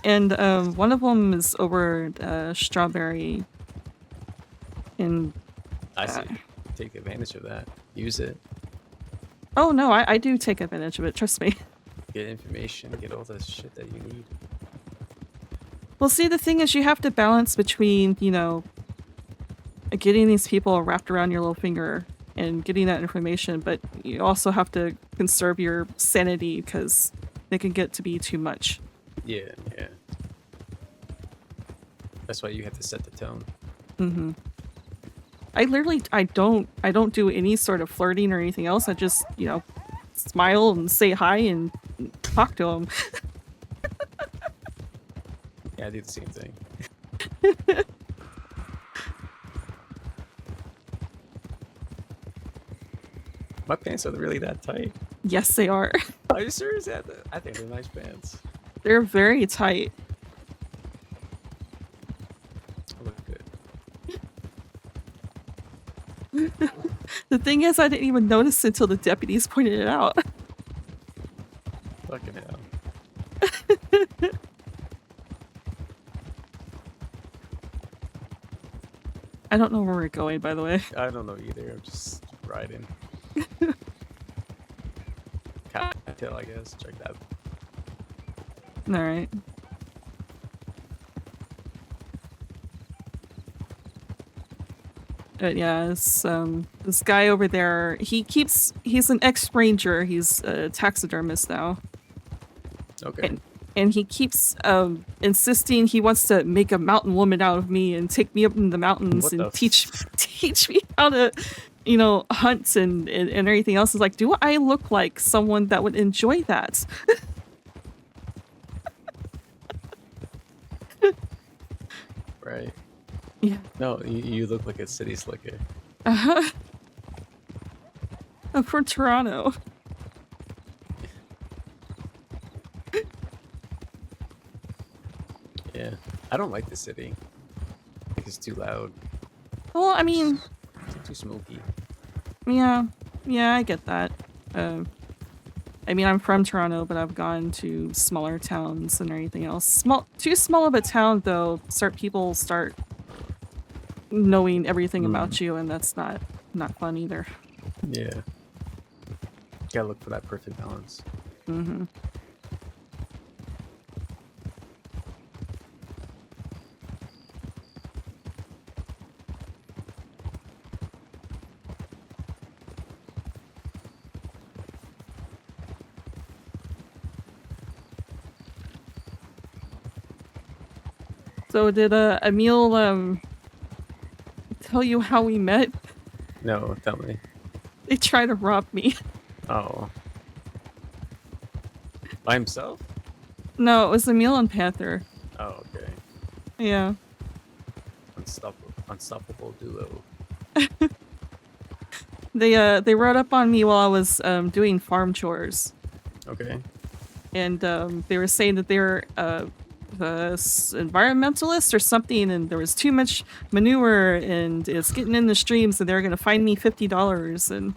And one of them is over Strawberry. And I see. Take advantage of that. Use it. oh no, I do take advantage of it. Trust me. Get information. Get all the shit that you need. Well, see, the thing is, you have to balance between, you know, getting these people wrapped around your little finger and getting that information, but you also have to conserve your sanity because they can get to be too much. Yeah. That's why you have to set the tone. Mm-hmm. I don't do any sort of flirting or anything else. I just, you know, smile and say hi and talk to them. Yeah, I do the same thing. My pants are really that tight. Yes, they are. Are you serious? I think they're nice pants. They're very tight. I look good. The thing is, I didn't even notice until the deputies pointed it out. Fucking hell. I don't know where we're going, by the way. I don't know either. I'm just riding. Cocktail, I guess. Check that. Alright. But yeah, this guy over there, he's an ex-ranger. He's a taxidermist now. Okay. And he keeps insisting he wants to make a mountain woman out of me and take me up in the mountains What and the teach me how to, you know, hunt and everything else. Is like, do I look like someone that would enjoy that? Right. Yeah. No, you look like a city slicker. Uh-huh. I'm from Toronto. Yeah. I don't like the city. I think it's too loud. Well, I mean, It's too smoky. yeah, I get that. I mean, I'm from Toronto, but I've gone to smaller towns and everything else. Too small of a town, though. People start knowing everything Mm. about you, and that's not fun either. Yeah. Gotta look for that perfect balance. Mm-hmm. So did Emil tell you how we met? No, tell me. They tried to rob me. Oh. By himself? No, it was Emil and Panther. Oh, okay. Yeah. Unstoppable duo. They rode up on me while I was doing farm chores, Okay. and they were saying that they were environmentalists or something, and there was too much manure and it's getting in the streams, and they're gonna fine me $50. And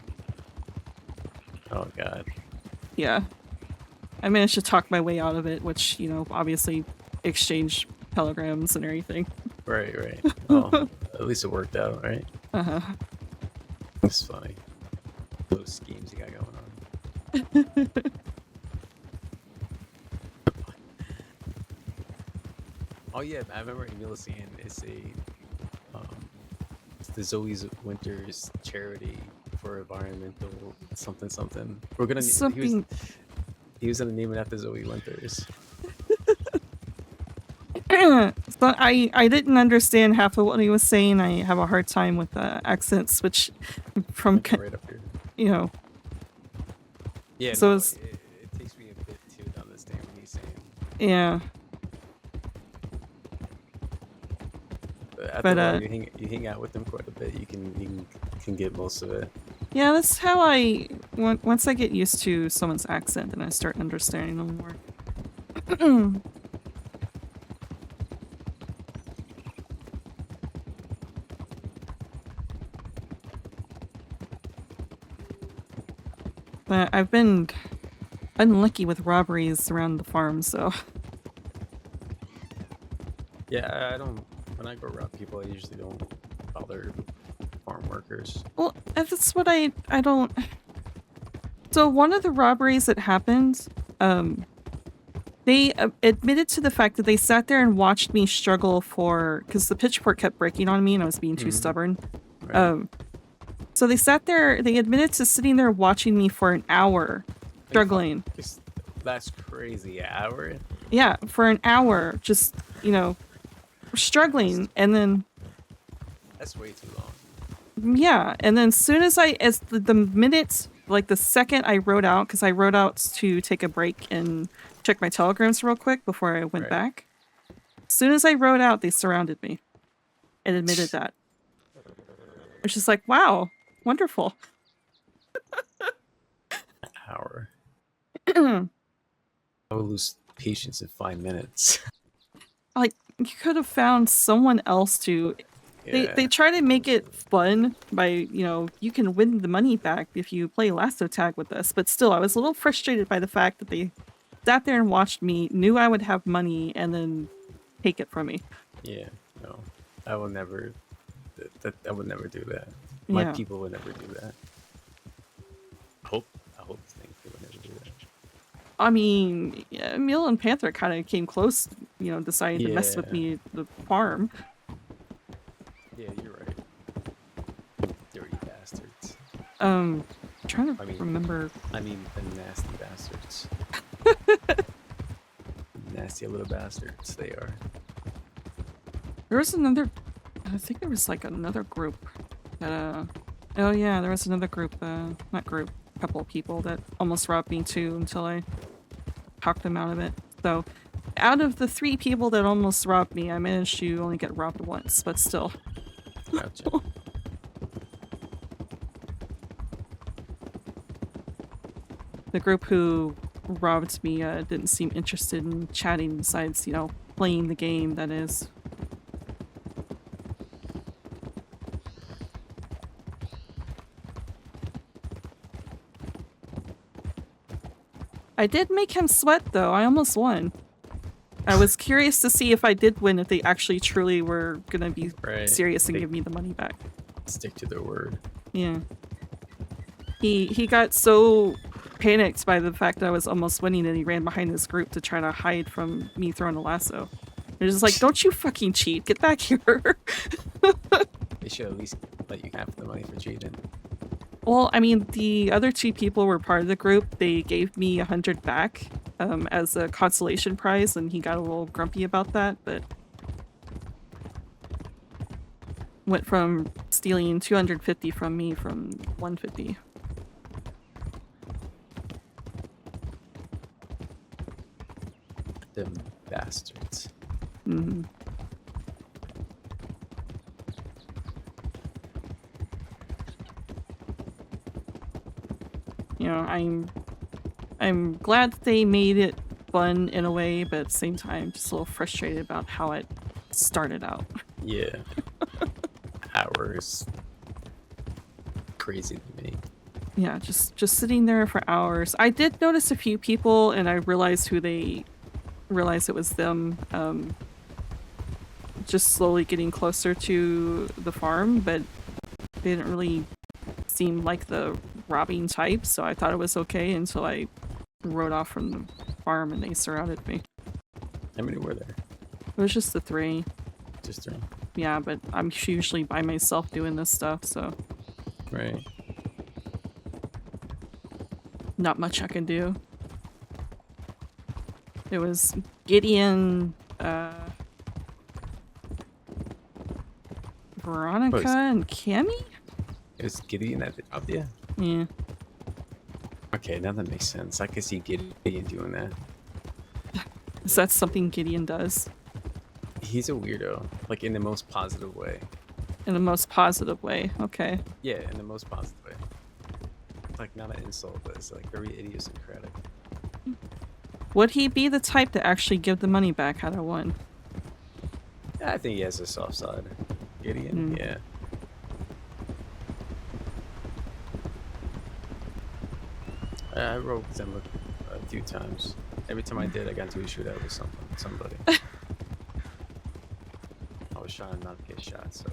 Oh god. yeah, I managed to talk my way out of it, which, you know, obviously exchanged telegrams and everything. Right, right. Oh, at least it worked out, right? Uh-huh. That's funny. Those schemes you got going on. Oh yeah, I remember Emil saying it's it's the Zoe's Winters charity for environmental something. We're gonna Something. he was gonna name it after Zoe Winters. So I didn't understand half of what he was saying. I have a hard time with accents, which from Right up here. you know. Yeah, So no, it's, it takes me a bit to understand what he's saying. yeah. After But, a while, you hang out with them quite a bit. You can get most of it. Yeah, that's how once I get used to someone's accent, then I start understanding them more. But I've been unlucky with robberies around the farm, so Yeah, I don't. When I go around people, I usually don't bother farm workers. well, that's what I don't. So one of the robberies that happened, they admitted to the fact that they sat there and watched me struggle because the pitchfork kept breaking on me and I was being too stubborn. Right. So they sat there. They admitted to sitting there watching me for an hour, struggling. That's crazy. An hour? Yeah, for an hour, just, you know, struggling, and then That's way too long. yeah, and then as the minute, like the second I wrote out, because I wrote out to take a break and check my telegrams real quick before I went back. As soon as I wrote out, they surrounded me and admitted that. It's just like, wow, wonderful. An hour. I would lose patience in 5 minutes. Like, you could have found someone else to. Yeah. They try to make it fun by, you know, you can win the money back if you play lasso tag with us, but still, I was a little frustrated by the fact that they sat there and watched me, knew I would have money, and then take it from me. Yeah, no, I will never. I would never do that. My Yeah. people would never do that. I hope they would never do that. I mean, yeah, Emil and Panther kind of came close, you know, deciding to mess with Yeah. me at the farm. Yeah, you're right. Dirty bastards. Trying to remember. I mean, the nasty bastards. Nasty little bastards they are. There was another. I think there was like another group that. Oh yeah, there was another group. Not group. A couple of people that almost robbed me too until I talked them out of it. So, out of the 3 people that almost robbed me, I managed to only get robbed once, but still. Gotcha. The group who robbed me didn't seem interested in chatting besides, you know, playing the game, that is. I did make him sweat, though. I almost won. I was curious to see if I did win, if they actually truly were gonna be Right. serious and They give me the money back. stick to their word. Yeah. He got so panicked by the fact that I was almost winning that he ran behind his group to try to hide from me throwing a lasso. They're just like, don't you fucking cheat. Get back here. They should at least let you have the money for cheating. Well, I mean, the other 2 people were part of the group. They gave me 100 back as a consolation prize, and he got a little grumpy about that, but went from stealing 250 from me from 150. Them bastards. Mm-hmm. You know, I'm glad that they made it fun in a way, but at the same time, just a little frustrated about how it started out. Yeah. Hours. Crazy to me. Yeah, just sitting there for hours. I did notice a few people, and I realized realized it was them. Just slowly getting closer to the farm, but they didn't really seem like the robbing type, so I thought it was okay until I rode off from the farm and they surrounded me. How many were there? It was just the 3. Just 3. Yeah, but I'm usually by myself doing this stuff, so Right. not much I can do. It was Gideon, Veronica, and Cammy? It was Gideon that up there? Yeah. Okay, now that makes sense. I could see Gideon doing that. Is that something Gideon does? He's a weirdo, like in the most positive way. In the most positive way, okay. Yeah, in the most positive way. Like not an insult, but it's like very idiosyncratic. Would he be the type to actually give the money back had I won? Yeah, I think he has a soft side. Gideon, yeah. I rode with him a few times. Every time I did, I got into a shootout with somebody. I was trying not to get shot, so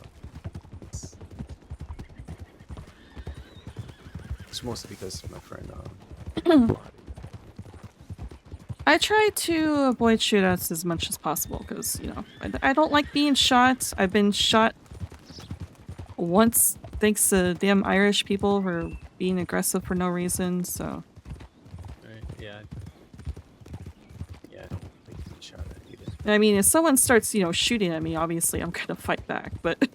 it's mostly because of my friend. I try to avoid shootouts as much as possible because, you know, I don't like being shot. I've been shot once thanks to damn Irish people for being aggressive for no reason, so. Right, yeah. Yeah, I don't like being shot at either. I mean, if someone starts, you know, shooting at me, obviously I'm gonna fight back, but.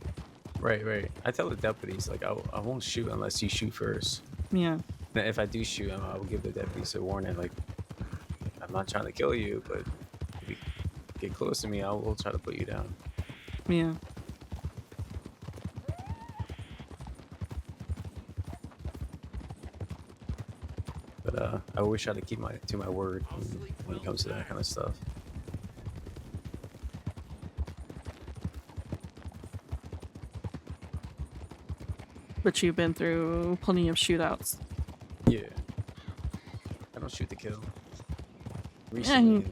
Right. I tell the deputies, like, I won't shoot unless you shoot first. Yeah. Now, if I do shoot, I will give the deputies a warning, like, I'm not trying to kill you, but if you get close to me, I will try to put you down. Yeah. But I always try to keep to my word when it comes to that kind of stuff. But you've been through plenty of shootouts. Yeah. I don't shoot to kill. Recently,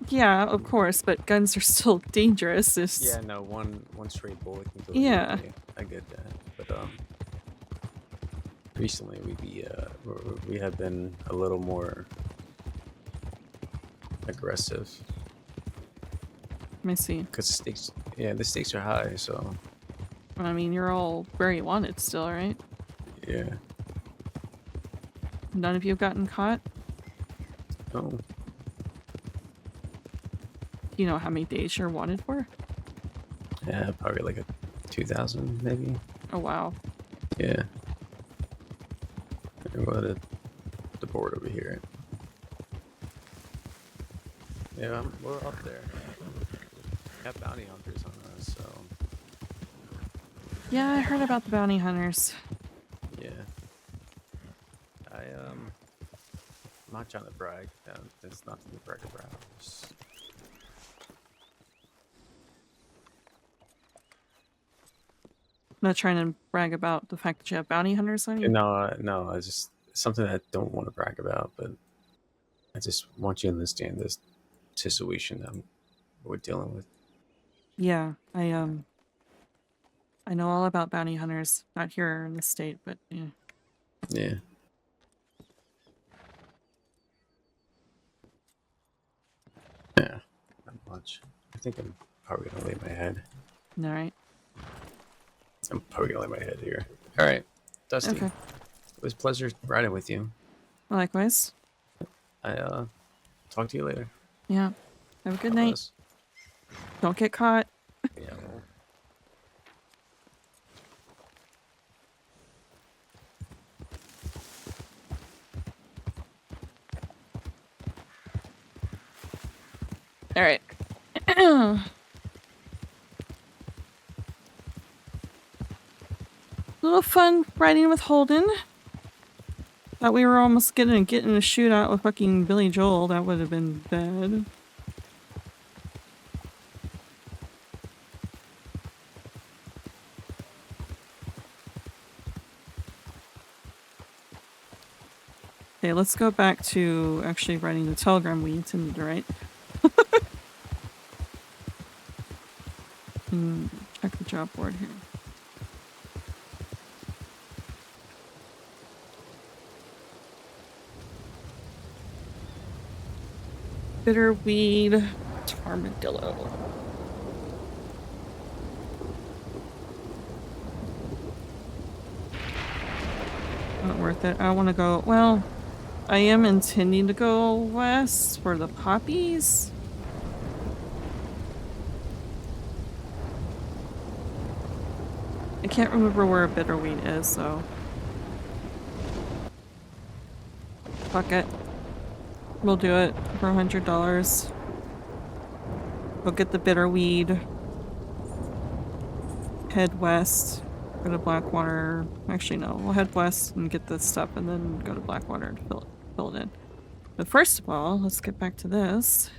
Yeah, of course, but guns are still dangerous. It's... yeah, no, one straight bullet can kill Yeah. anybody. I get that, but recently we have been a little more aggressive. Let me see. Cause the stakes are high, so. I mean, you're all very wanted still, right? Yeah. None of you have gotten caught? No. Do you know how many days you're wanted for? Yeah, probably like a 2,000 maybe. Oh, wow. Yeah. Go to the board over here. Yeah, we're up there. Got bounty hunters on us, so. Yeah, I heard about the bounty hunters. Yeah. I'm not trying to brag. There's nothing to brag about. I'm not trying to brag about the fact that you have bounty hunters on you. No, it's just something that I don't want to brag about, but I just want you to understand this situation I'm we're dealing with. Yeah, I know all about bounty hunters. Not here in the state, but yeah. Yeah. Yeah, not much. I think I'm probably gonna lay my head. All right. I'm probably gonna lay my head here. All right, Dusty. Okay. It was a pleasure riding with you. Likewise. I talk to you later. Yeah. Have a good God night. bless. Don't get caught. Yeah. Well, All right. Little fun riding with Holden. Thought we were almost getting a shootout with fucking Billy Joel. That would have been bad. Okay, let's go back to actually writing the telegram we intended to write. Check the job board here. Bitterweed armadillo. Not worth it. I want to go. Well, I am intending to go west for the poppies. I can't remember where Bitterweed is, so. Fuck it. We'll do it for $100. Go get the Bitterweed. Head west. Go to Blackwater. Actually, no. We'll head west and get this stuff and then go to Blackwater to fill it in. But first of all, let's get back to this.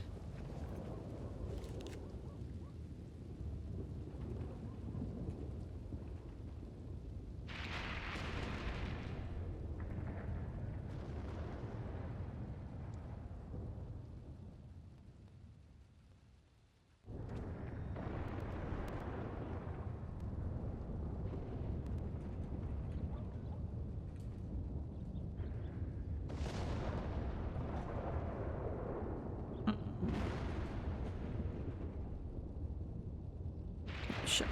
Sure.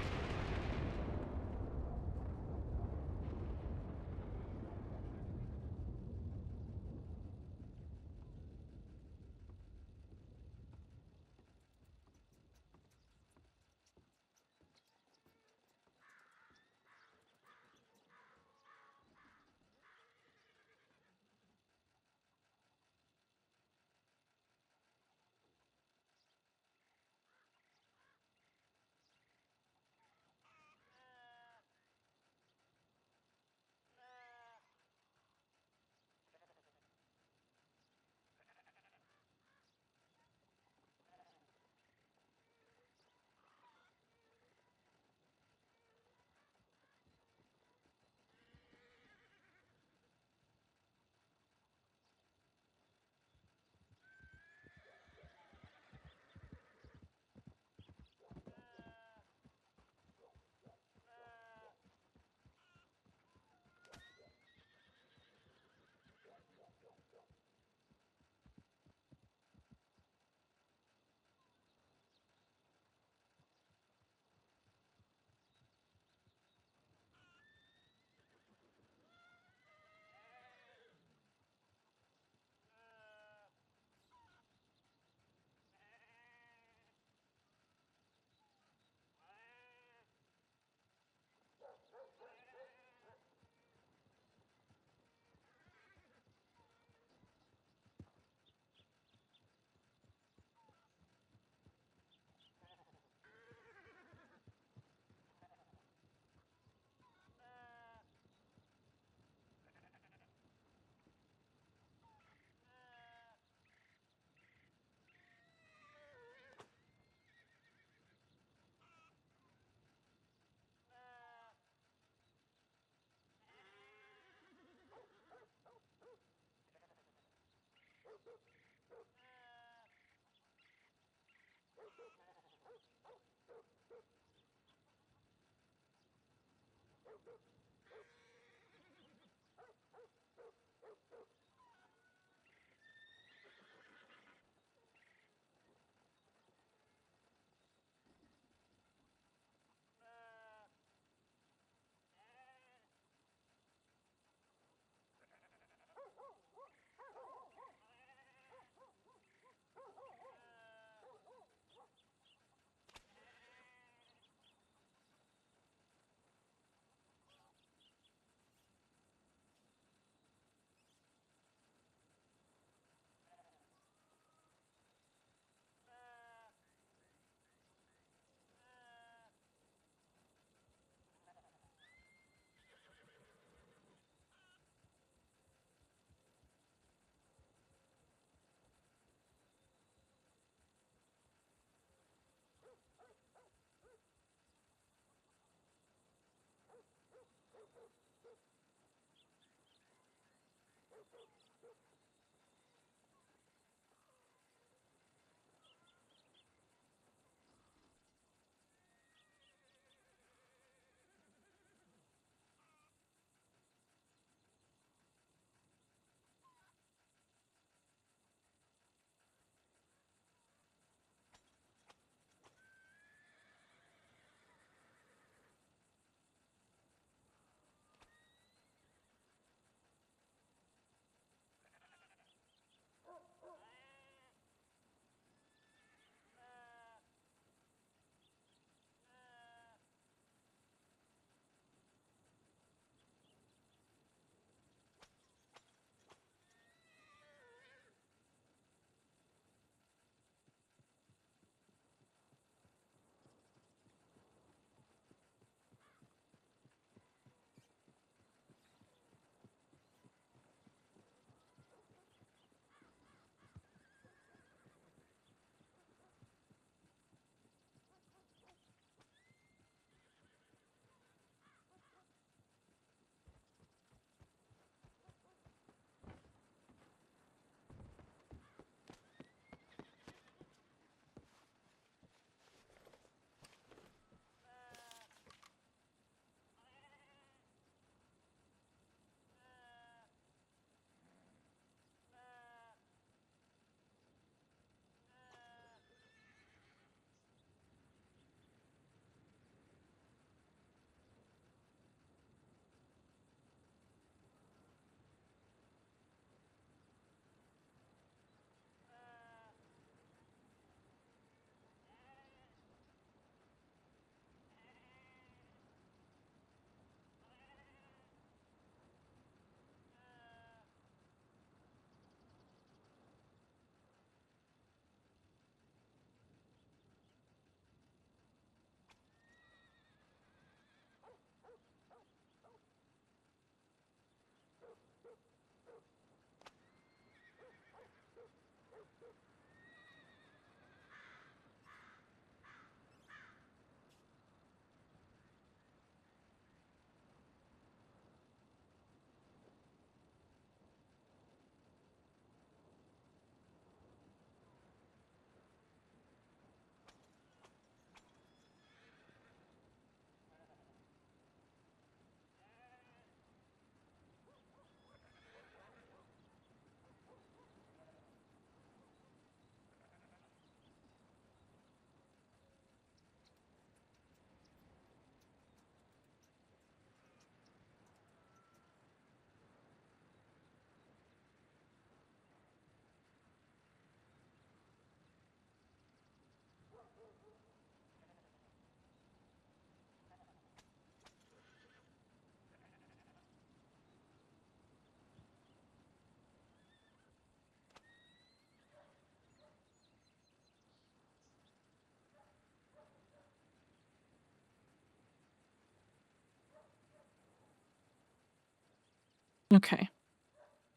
Okay.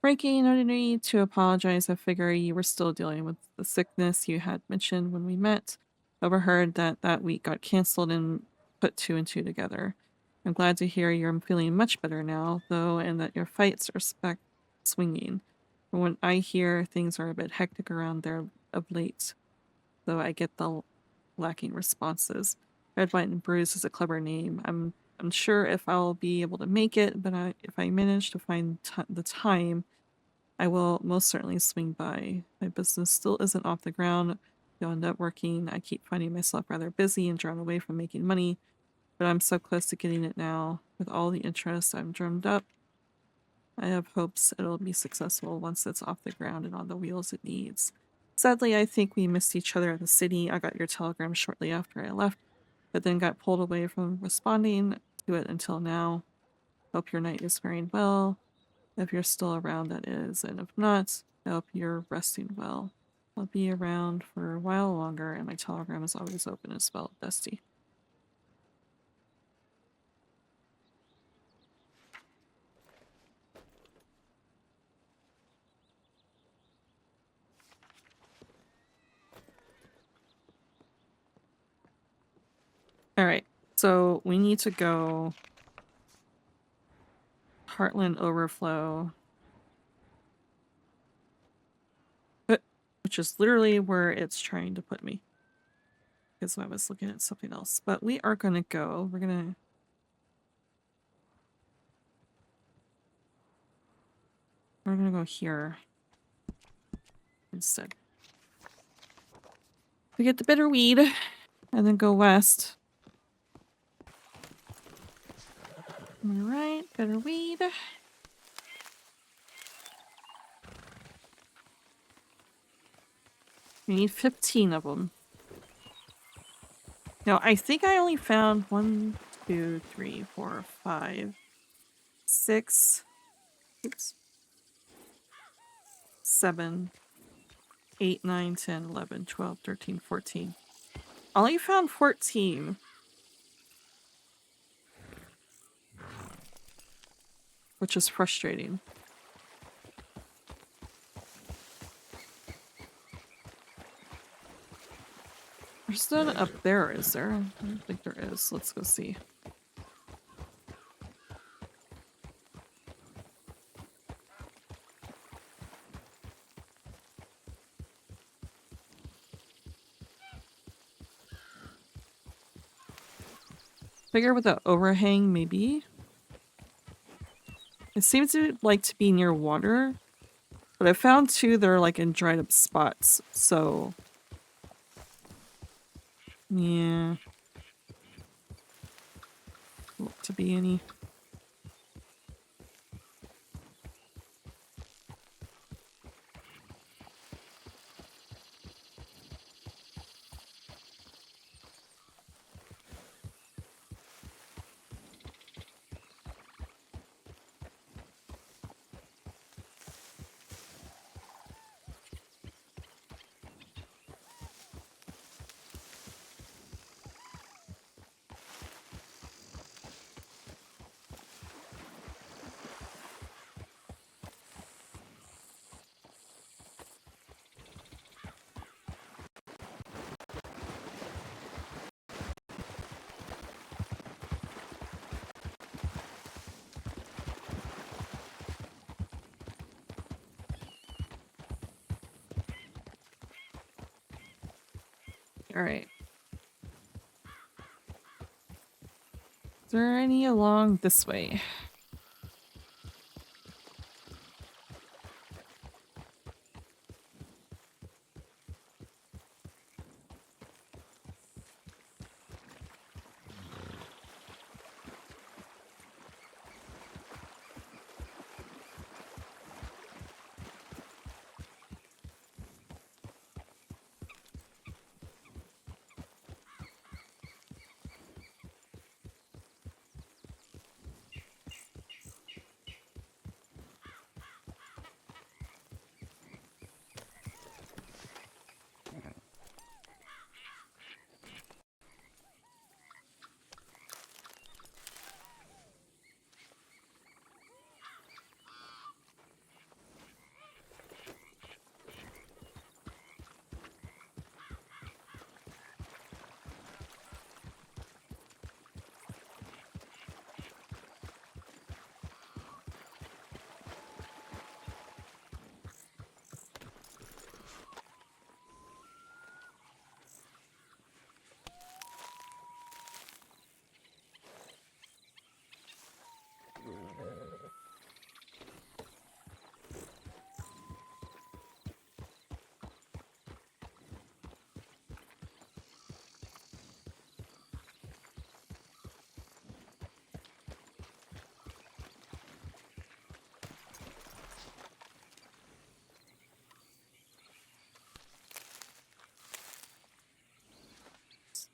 Frankie, no need to apologize. I figure you were still dealing with the sickness you had mentioned when we met. Overheard that that week got canceled and put two and two together. I'm glad to hear you're feeling much better now, though, and that your fights are swinging. From what I hear, things are a bit hectic around there of late, though I get the lacking responses. Red, White, and Bruise is a clever name. I'm unsure if I'll be able to make it, but if I manage to find the time, I will most certainly swing by. My business still isn't off the ground. Still networking. I keep finding myself rather busy and drawn away from making money, but I'm so close to getting it now. With all the interest I've drummed up, I have hopes it'll be successful once it's off the ground and on the wheels it needs. Sadly, I think we missed each other at the city. I got your telegram shortly after I left, but then got pulled away from responding to it until now. Hope your night is faring well. If you're still around, that is, and if not, I hope you're resting well. I'll be around for a while longer, and my telegram is always open as well, Dusty. Alright, so we need to go Heartland Overflow, which is literally where it's trying to put me. Because I was looking at something else. But we are going to go. We're going to go here instead. We get the bitter weed and then go west. Alright, bitter weed. We need 15 of them. Now, I think I only found 1, 2, 3, 4, 5, 6, oops, 7, 8, 9, 10, 11, 12, 13, 14. I only found 14. Which is frustrating. There's none up there, is there? I don't think there is. Let's go see. Figure with the overhang, maybe? It seems to like to be near water, but I found 2 that are like in dried up spots, so... yeah. Look to be any. Alright. Is there any along this way?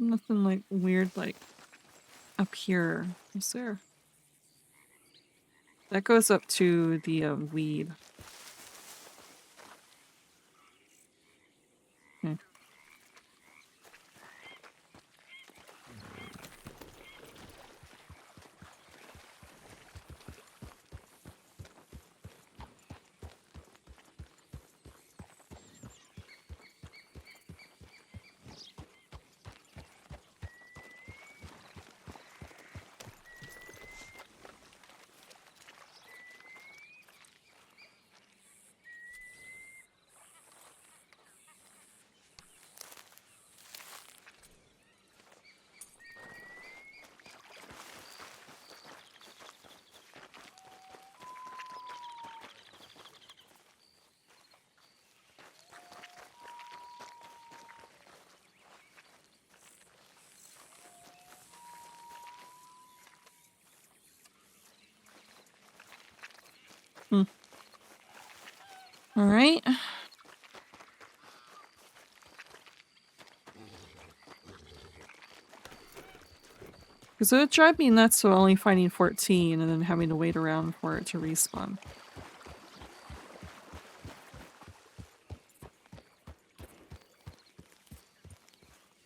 Nothing like weird like up here. Is there? That goes up to the weed. Okay. All right. Because it would drive me nuts to only finding 14 and then having to wait around for it to respawn.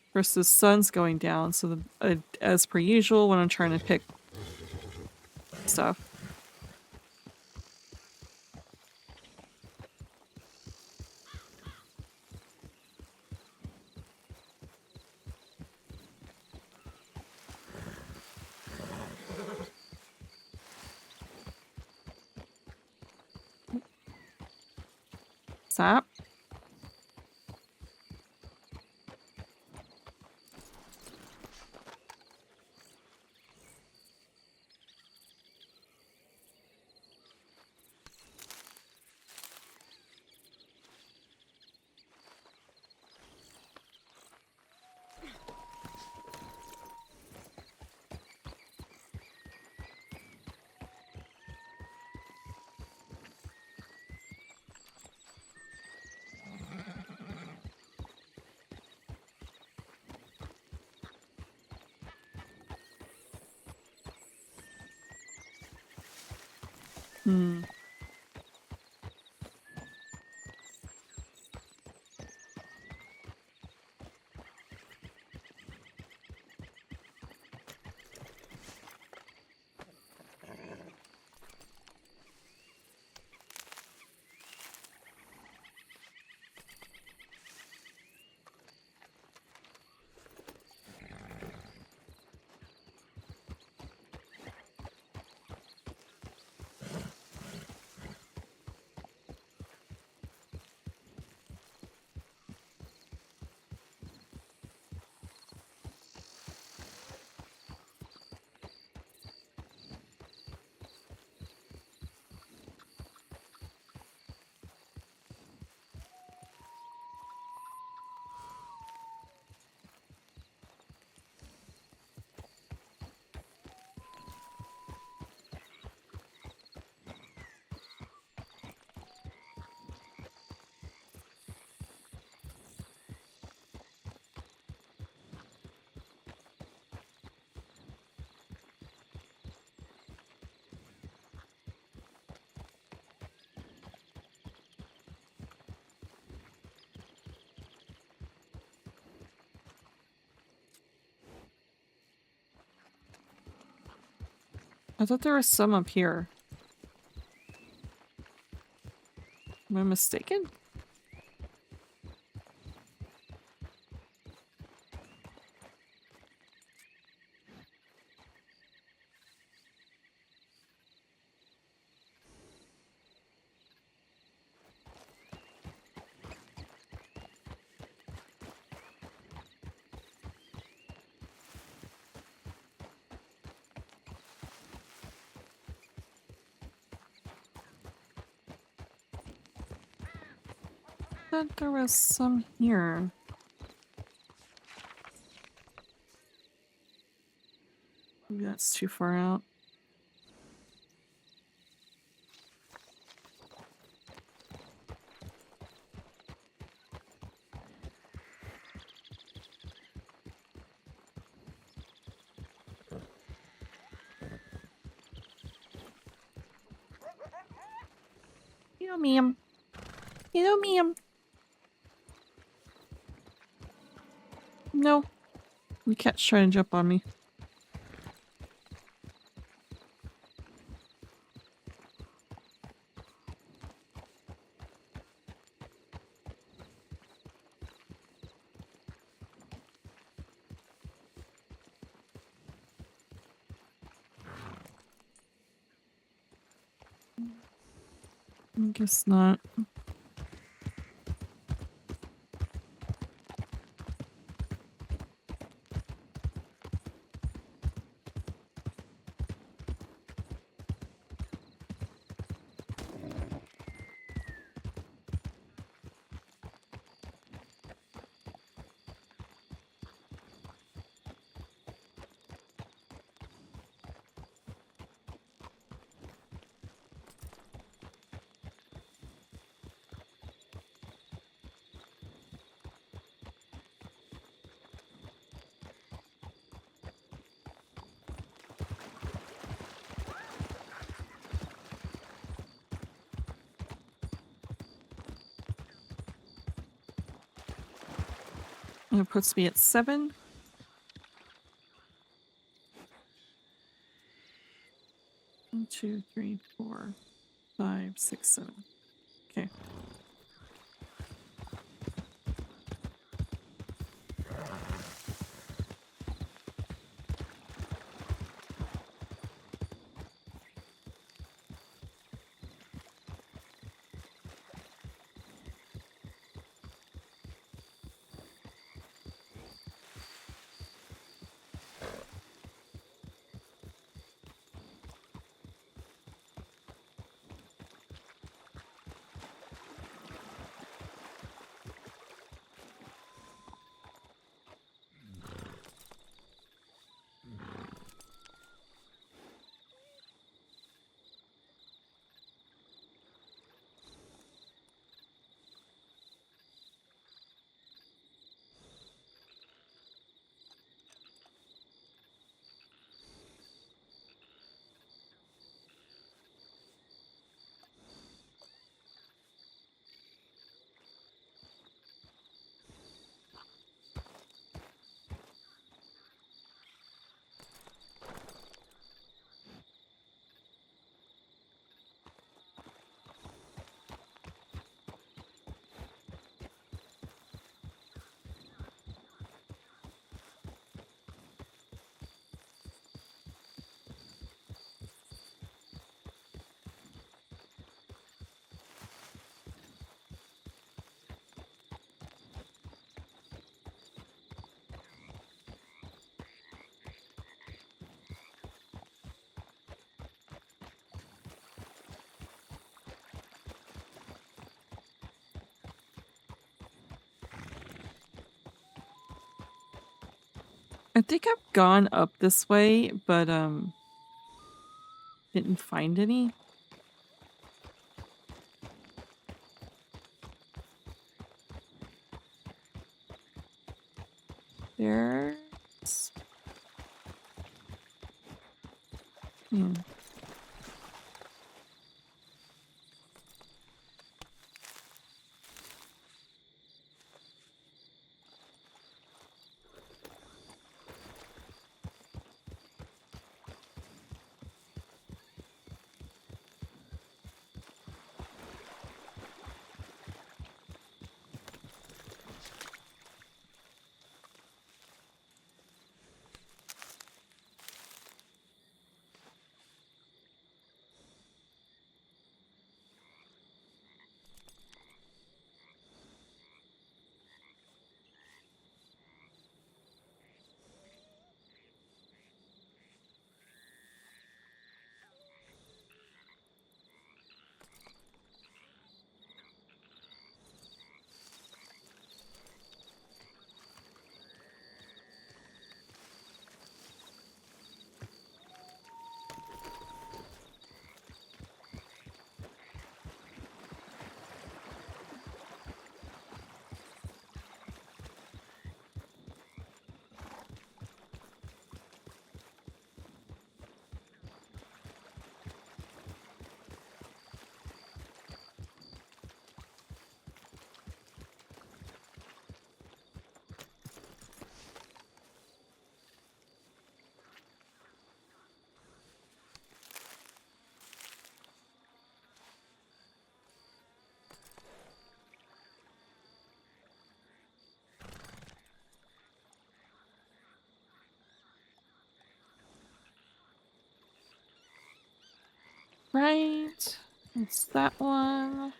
Of course, the sun's going down, so as per usual, when I'm trying to pick stuff. Stop. Hmm. I thought there was some up here. Am I mistaken? I thought there was some here. Maybe that's too far out. Hello, ma'am. Hello, ma'am. No. The cat's trying to jump on me. I guess not. And it puts me at 7. One, 2, 3, 4, 5, 6, 7. Okay. I think I've gone up this way, but didn't find any. There's Right. It's that one.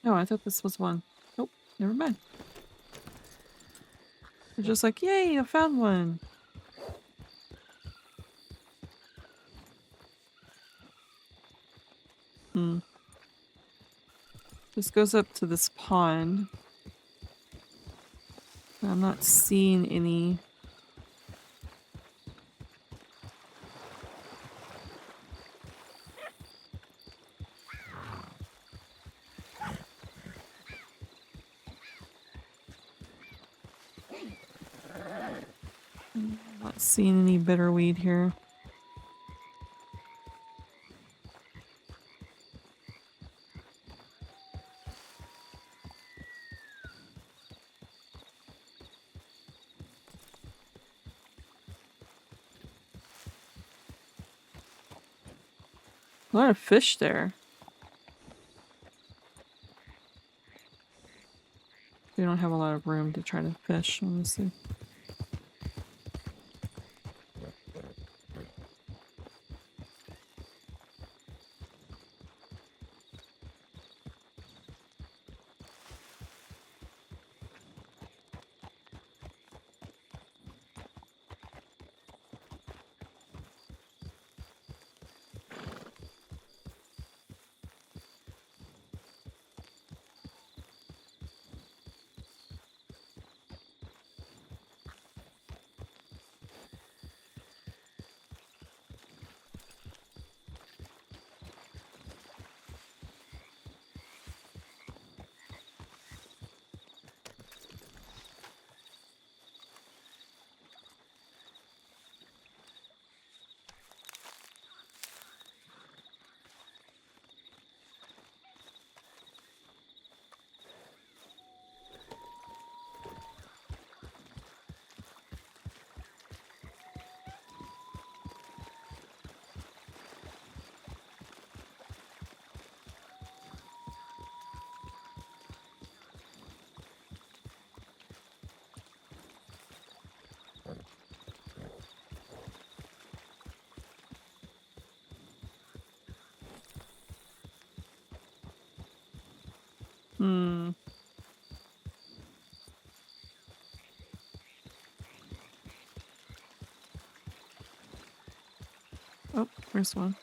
Oh, I thought this was one. Nope, never mind. They're just like, yay, I found one. Hmm. This goes up to this pond. I'm not seeing any. Not seeing any bitterweed here. A lot of fish there. We don't have a lot of room to try to fish, honestly. Hmm. Oh, there's one.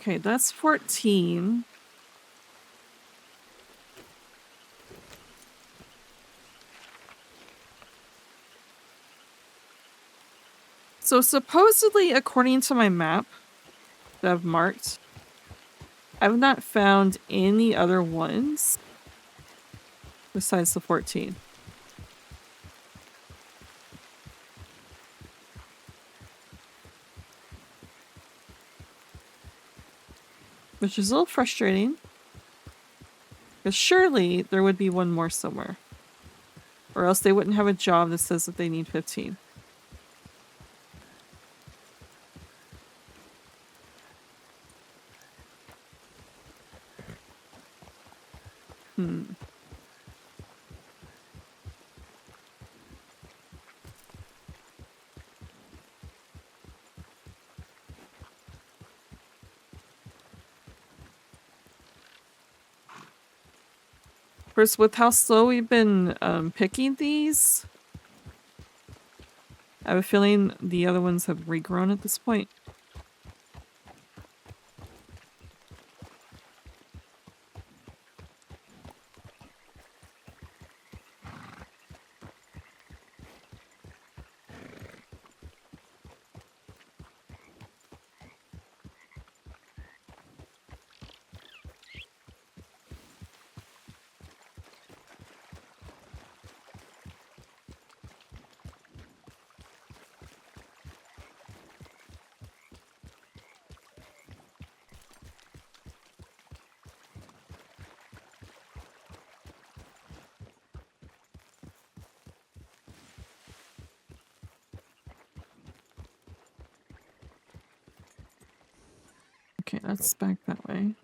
Okay, that's 14. So supposedly, according to my map that I've marked, I've not found any other ones besides the 14. Which is a little frustrating. Because surely there would be one more somewhere. Or else they wouldn't have a job that says that they need 15. Hmm. Of course, with how slow we've been picking these, I have a feeling the other ones have regrown at this point. Okay, that's back that way.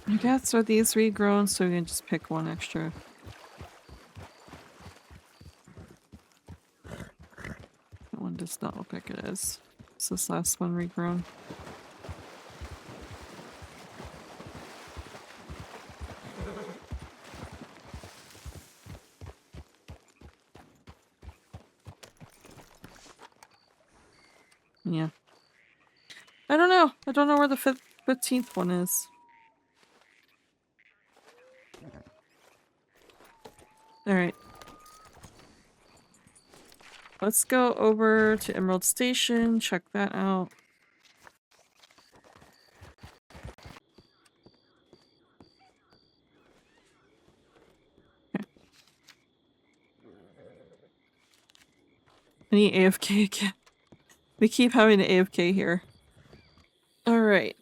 I guess are these regrown, so we can just pick one extra. That one does not look like it is. Is this last one regrown? Yeah. I don't know. I don't know where the 15th one is. Alright. Let's go over to Emerald Station, check that out. Okay. I need AFK again. We keep having to AFK here. Alright.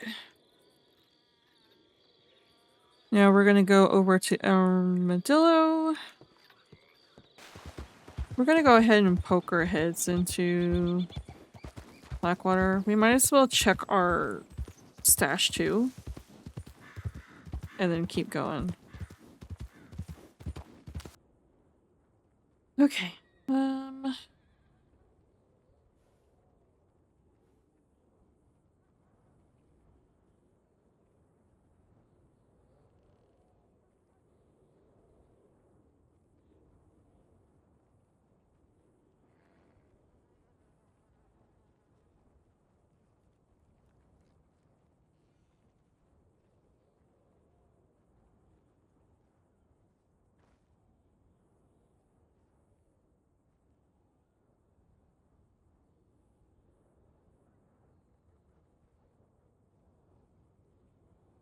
Now we're gonna go over to Armadillo. We're gonna go ahead and poke our heads into Blackwater. We might as well check our stash too. And then keep going. Okay.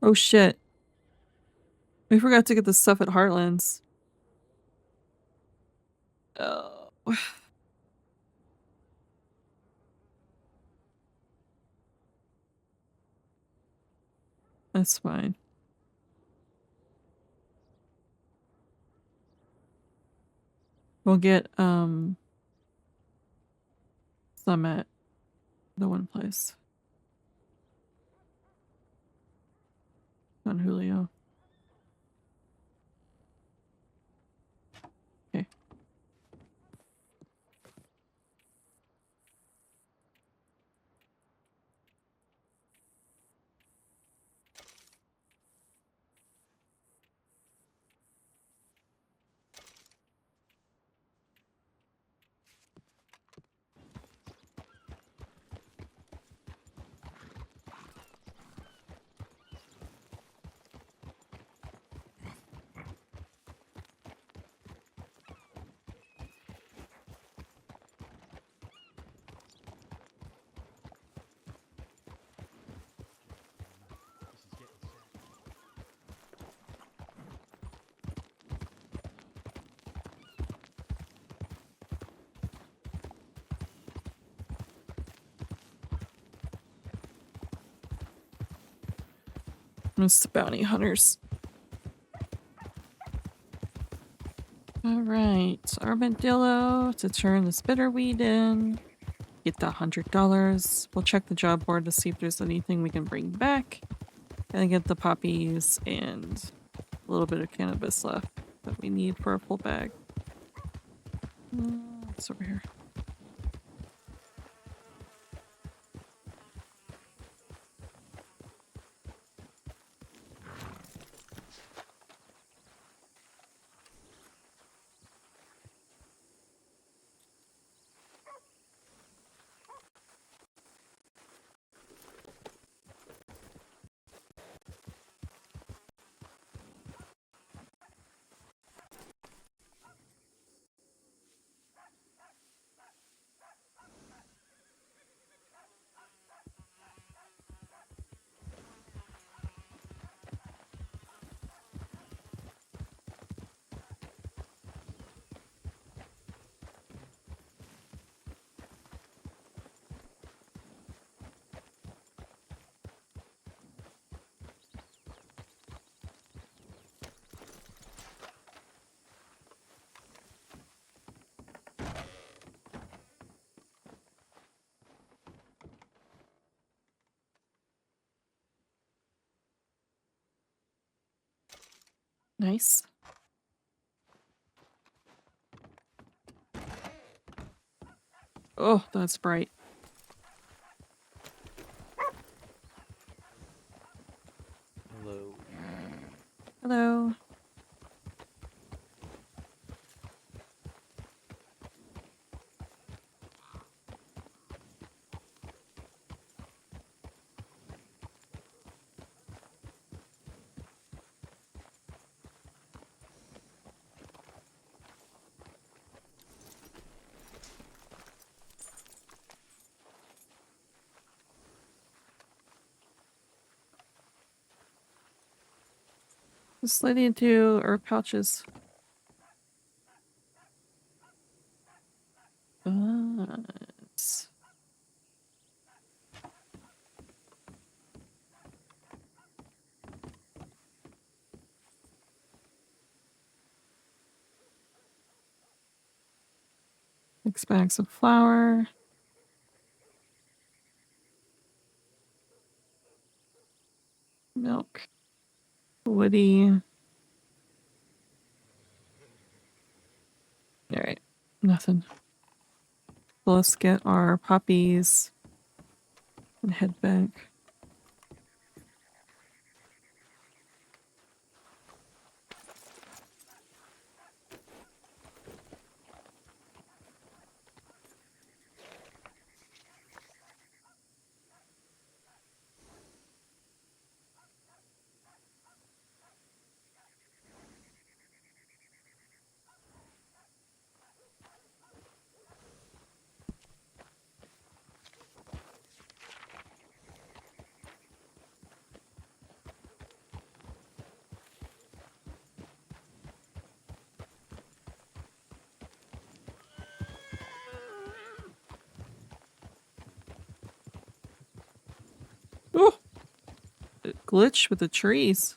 Oh shit. We forgot to get the stuff at Heartlands. Oh. That's fine. We'll get some at the one place. On Julio. Okay. It's the bounty hunters. Alright, armadillo to turn this bitterweed in. Get the $100. We'll check the job board to see if there's anything we can bring back. And get the poppies and a little bit of cannabis left that we need for a full bag. It's over here. Nice. Oh, that's bright. Hello. Hello. Slid into our pouches. But... Six bags of flour. Milk. Woody. Alright. Nothing. So let's get our poppies and head back. glitch with the trees.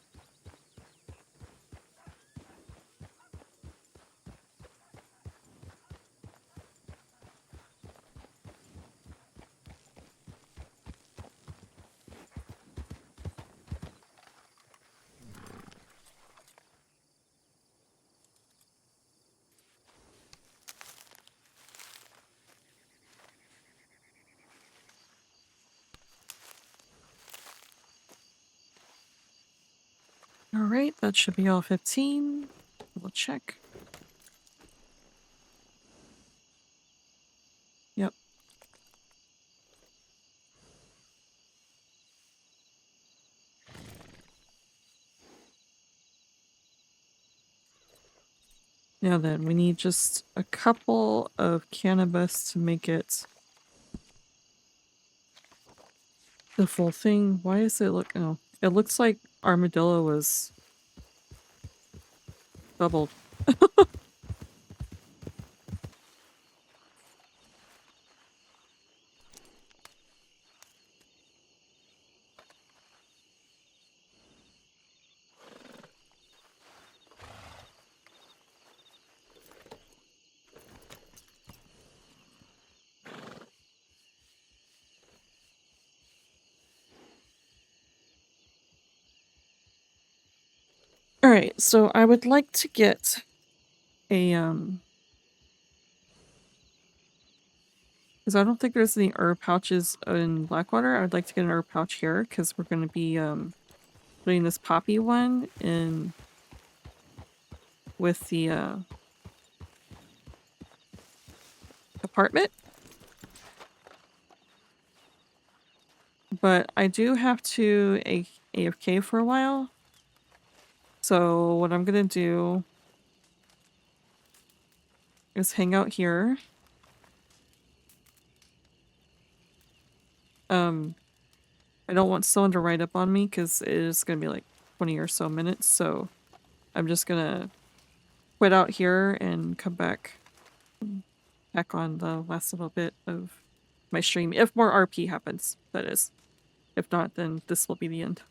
Alright, that should be all 15. We'll check. Yep. Now then, we need just a couple of cannabis to make it the full thing. Why is it look? Oh, it looks like armadillo was doubled. Alright, so I would like to get a because I don't think there's any herb pouches in Blackwater. I would like to get an herb pouch here because we're going to be putting this poppy one in with the apartment. But I do have to AFK for a while. So what I'm gonna do is hang out here. I don't want someone to ride up on me because it is gonna be like 20 or so minutes, so I'm just gonna quit out here and come back on the last little bit of my stream. If more RP happens, that is. If not, then this will be the end.